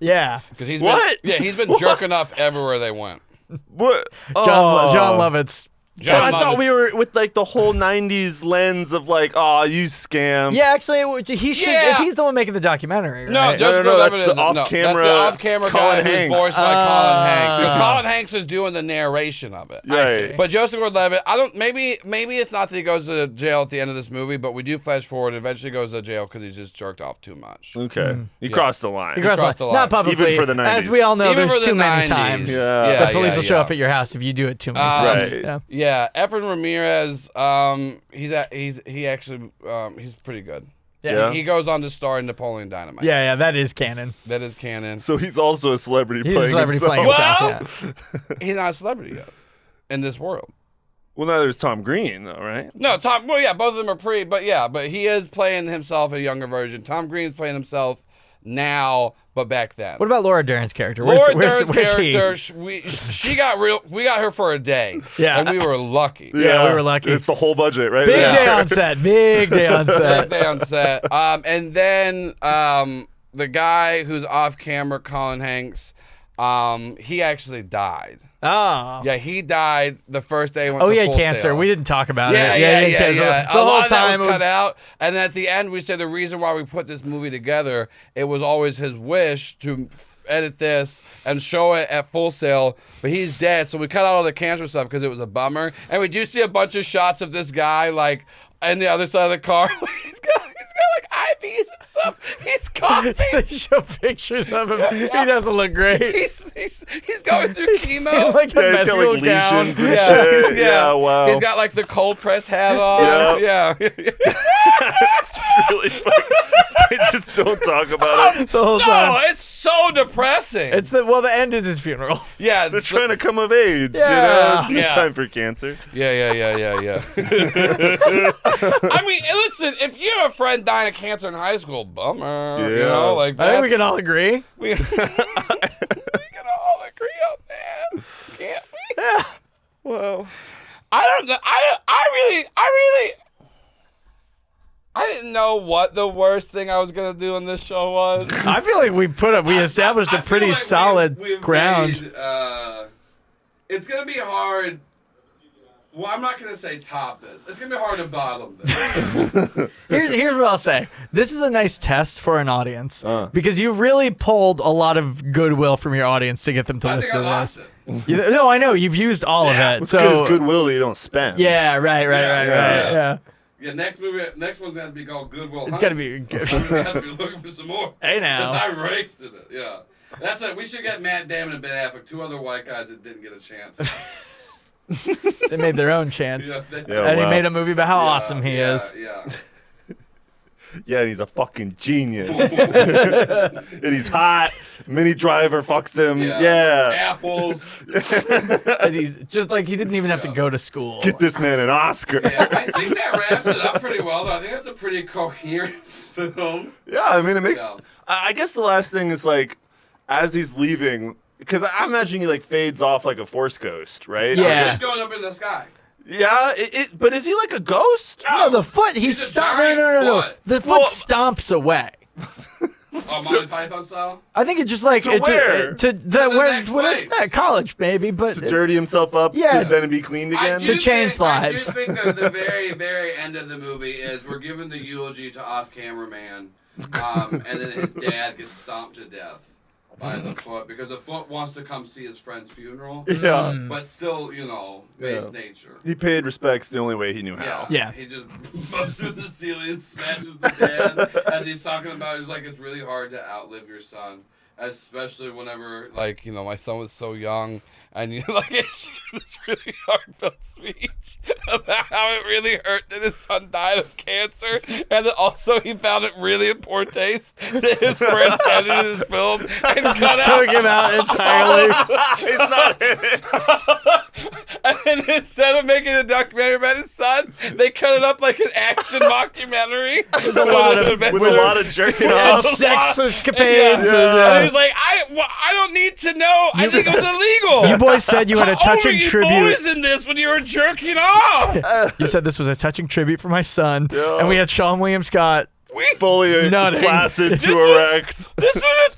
yeah. because he's What? he's been jerking off everywhere they went. What? John Lovett's. I thought Lovett's- we were with like the whole '90s lens of like, oh, you scam. Yeah, actually, he should. Yeah. If he's the one making the documentary, No, right? Joseph no, that's Gordon-Levitt the isn't. off-camera That's the off-camera guy Colin who's Hanks. voiced by Colin Hanks. Because Colin Hanks is doing the narration of it. Right. But Joseph Gordon-Levitt, I don't. Maybe it's not that he goes to jail at the end of this movie, but we do flash forward. Eventually, goes to jail because he's just jerked off too much. Okay. You crossed the line. He crossed the line. line. Not publicly. Even for the 90s. As we all know, Even there's for the too many 90s. times. Yeah. The police will show yeah. up at your house if you do it too many Um, times. Right. Yeah. Yeah, Efren Ramirez. He's pretty good. Yeah. He goes on to star in Napoleon Dynamite. Yeah, that is canon. That is canon. So he's also a celebrity He's a playing celebrity himself. playing himself. Well, he's not a celebrity yet in this world. Well, neither is Tom Green, though, right? No, Tom. Well, yeah, both of them are but he is playing himself a younger version. Tom Green's playing himself now, but back then. What about Laura Dern's character? Laura Where's Dern's he? character? We got her for a day. Yeah. and we were lucky. Yeah, we were lucky. It's the whole budget, right? Big there. day on set. Big day on set. Day on set. And then the guy who's off camera, Colin Hanks, he actually died. Oh. Yeah, he died the first day. He went Oh, to he had Full cancer. Sail. We didn't talk about Yeah, it. yeah. The A whole lot of that time was it cut out. And at the end, we said the reason why we put this movie together, it was always his wish to edit this and show it at Full Sail, but he's dead. So we cut out all the cancer stuff because it was a bummer. And we do see a bunch of shots of this guy like on the other side of the car. he's got like IVs and stuff. He's coughing. They show pictures of him. He doesn't look great. He's going through chemo. Like a Yeah, he's got medical like gown. lesions and shit. Yeah, wow. He's got like the cold press hat on. Yeah. Yeah. It's really fucking. They just don't talk about it. The whole No, time. it's so depressing. It's the end is his funeral. yeah. They're it's- trying to come of age. Yeah. You know? It's no Yeah. time for cancer. Yeah. I mean, listen, if you have a friend dying of cancer in high school, bummer. You Yeah. know, like I think we that's- can all agree. we can all agree on that. Can't we? Well, I don't know. I didn't know what the worst thing I was gonna do in this show was. I feel like we established I a feel pretty like solid we've ground. made, it's gonna be hard. Well, I'm not gonna say top this. It's gonna be hard to bottom this. Here's what I'll say. This is a nice test for an audience because you really pulled a lot of goodwill from your audience to get them to I think listen I to lost this. it. No, I know you've used all of it. it's good So as goodwill that you don't spend. yeah, right. Yeah. Yeah, Yeah, next one's gonna be called Goodwill. it's Hunting. gotta be good. We're gonna have to be looking for some more. Hey, now. 'Cause I wasted it. Yeah, that's it. We should get Matt Damon and Ben Affleck, two other white guys that didn't get a chance. They made their own chance, Yeah, and he wow. made a movie about how awesome he is. Yeah. Yeah, and he's a fucking genius. And he's hot. Mini Driver fucks him. Yeah. Apples. And he's just like he didn't even have to go to school. Get this man an Oscar. Yeah, I think that wraps it up pretty well. Though. I think that's a pretty coherent film. Yeah, I mean, it makes. Yeah. I guess the last thing is like, as he's leaving, because I imagine he like fades off like a Force ghost, right? Yeah. He's going up in the sky. Yeah. But is he like a ghost? No, the foot. He's He's a no. giant foot. The foot stomps away. Oh, Monty Python style? I think it's just like To where? to next when it's place. not college, baby, but To dirty himself up, Yeah. to then be cleaned I again. do To change lives. I do think that the very, very end of the movie is we're giving the eulogy to off-camera man, and then his dad gets stomped to death by the foot because the foot wants to come see his friend's funeral. Yeah. But still, base nature. He paid respects the only way he knew how. Yeah. He just goes through the ceiling and smashes the dad as he's talking about. He's like, it's really hard to outlive your son, especially whenever My son was so young, and this really heartfelt speech about how it really hurt that his son died of cancer, and that also he found it really in poor taste that his friends edited his film and cut took him out entirely. He's not in it. And then instead of making a documentary about his son, they cut it up like an action mockumentary with a lot of jerking and off. sex escapades. And he was like, I don't need to know. I think it was illegal. You boys said you had a touching you tribute. boys in this when you were jerking off. You said this was a touching tribute for my son, and we had Sean William Scott. Fully Nutting. flaccid to erect. This was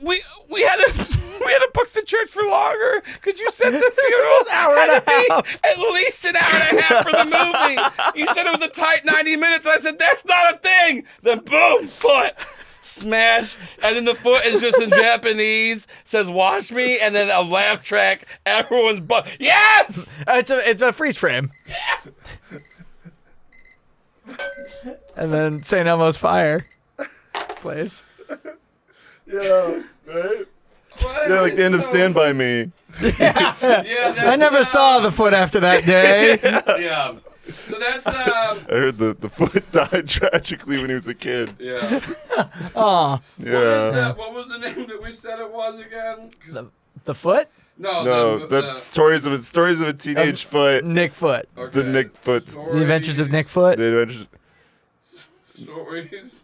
we had to book the church for longer because you said the funeral had to be at least an hour and a half for the movie. You said it was a tight 90 minutes. I said that's not a thing. Then boom, foot. Smash, and then the foot is just in Japanese, says "wash me," and then a laugh track. Everyone's butt. Yes, It's a freeze frame. And then St. Elmo's Fire plays. Yeah, right? Yeah, like the end of Stand By Me. I never saw the foot after that day. Yeah. So that's I heard the foot died tragically when he was a kid. yeah. Aw, Yeah. What was the name that we said it was again? the foot? No, that's stories of a teenage foot. Nick Foot. The Nick Foot. The Adventures of Nick Foot. The Adventures. Stories.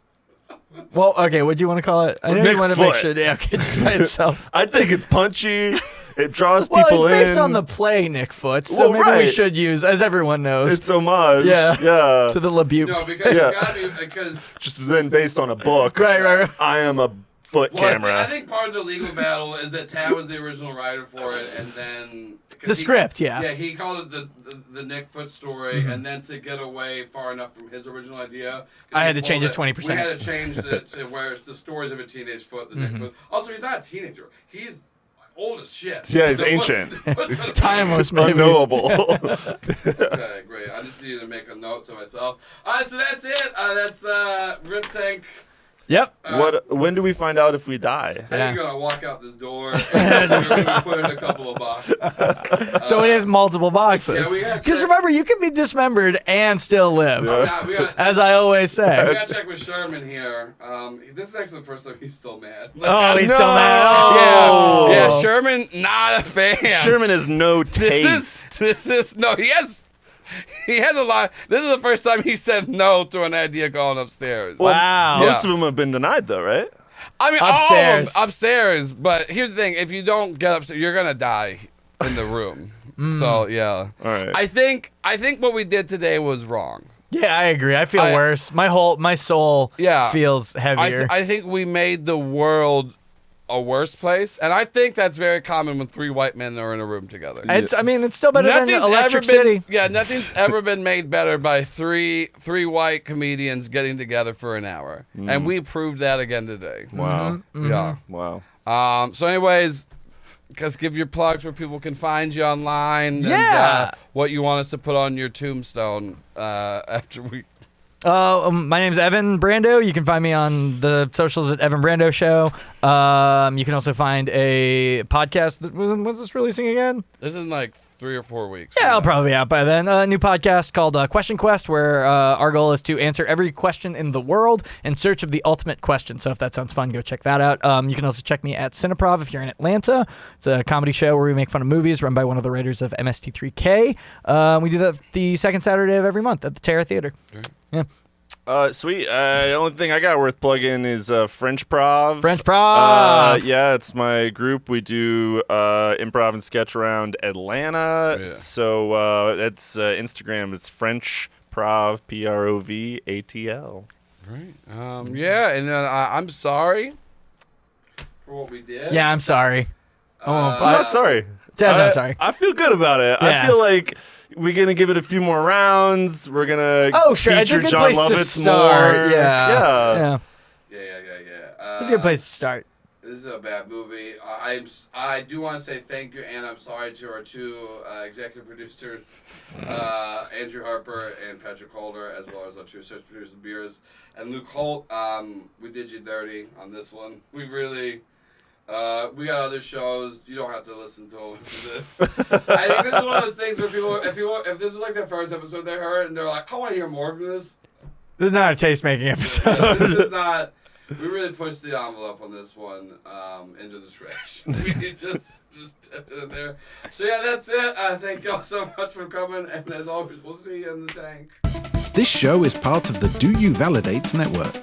Well, okay, what do you want to call it? I know Nick you want to make Foot. sure. Yeah, okay, just by itself. I think it's punchy. It draws Well, people it's based in. on the play Nick Foot, so Well, maybe we right. should use, as everyone knows, It's homage. Yeah. Yeah. to the LaBute. No, because Yeah. it's gotta be because Just then based on a book. Right. I am a foot well, camera. I think part of the legal battle is that Tad was the original writer for it, and then The script, yeah. Yeah, he called it the Nick Foot story, and then to get away far enough from his original idea, 'cause I had he to change pulled it 20%. We had to change it to where it's the stories of a teenage foot, the Nick Foot. Also, he's not a teenager. He's old as shit. Yeah, he's The ancient. foot's- Timeless, maybe. Unknowable. Okay, great. I just needed to make a note to myself. All right, so that's it. That's Riff Tank. Yep. When do we find out if we die? Yeah. You're gonna walk out this door and you're gonna put in a couple of boxes. So it is multiple boxes. yeah, we gotta Because check- remember, you can be dismembered and still live, We got as I always we say. gotta check with Sherman here. This is actually the first time he's still mad. Oh, he's No! still mad. Yeah, Oh. yeah. Sherman, not a fan. Sherman has no taste. This is no. He has a lot. This is the first time he said no to an idea going upstairs. Wow. Most of them have been denied, though, right? I mean, Upstairs. all of them upstairs. But here's the thing: if you don't get upstairs, you're gonna die in the room. So yeah. All right. I think what we did today was wrong. Yeah, I agree. I feel I- worse. My soul Yeah. feels heavier. I think we made the world a worse place, and I think that's very common when three white men are in a room together. I mean, it's still better than Electric ever City. been, yeah, nothing's ever been made better by three white comedians getting together for an hour, and we proved that again today. Wow. Yeah. Wow. So, anyways, just give your plugs where people can find you online. Yeah. And, what you want us to put on your tombstone after we. My name's Evan Brando. You can find me on the socials at Evan Brando Show. You can also find a podcast. When's this releasing again? This is like 3 or 4 weeks. Yeah, I'll probably be out by then. A new podcast called Question Quest, where our goal is to answer every question in the world in search of the ultimate question. So if that sounds fun, go check that out. You can also check me at Cineprov if you're in Atlanta. It's a comedy show where we make fun of movies, run by one of the writers of MST3K. We do that the second Saturday of every month at the Terra Theater. Yeah. Sweet. The only thing I got worth plugging is French Prov. French Prov. Yeah, it's my group. We do improv and sketch around Atlanta. Yeah. So that's Instagram. It's French Prov, PROVATL. Right. Yeah, and then I'm sorry. For what we did. Yeah, I'm sorry. I'm not sorry. Dad's not sorry. I feel good about it. Yeah. I feel like we're gonna give it a few more rounds. We're gonna Sure. It's a feature good John place to Lovitz start. more. Yeah. Yeah. It's a good place to start. This is a bad movie. I do want to say thank you, and I'm sorry to our two executive producers, Andrew Harper and Patrick Holder, as well as our two associate producers, Birras and Luke Holt. We did you dirty on this one. We really. We got other shows. You don't have to listen to them for this. I think this is one of those things where if this was like their first episode they heard and they're like, I want to hear more of this. This is not a taste-making episode. Yeah, this is not. We really pushed the envelope on this one into the trash. We just tipped it in there. So yeah, that's it. Thank y'all so much for coming, and as always, we'll see you in the tank. This show is part of the Do You Validate network.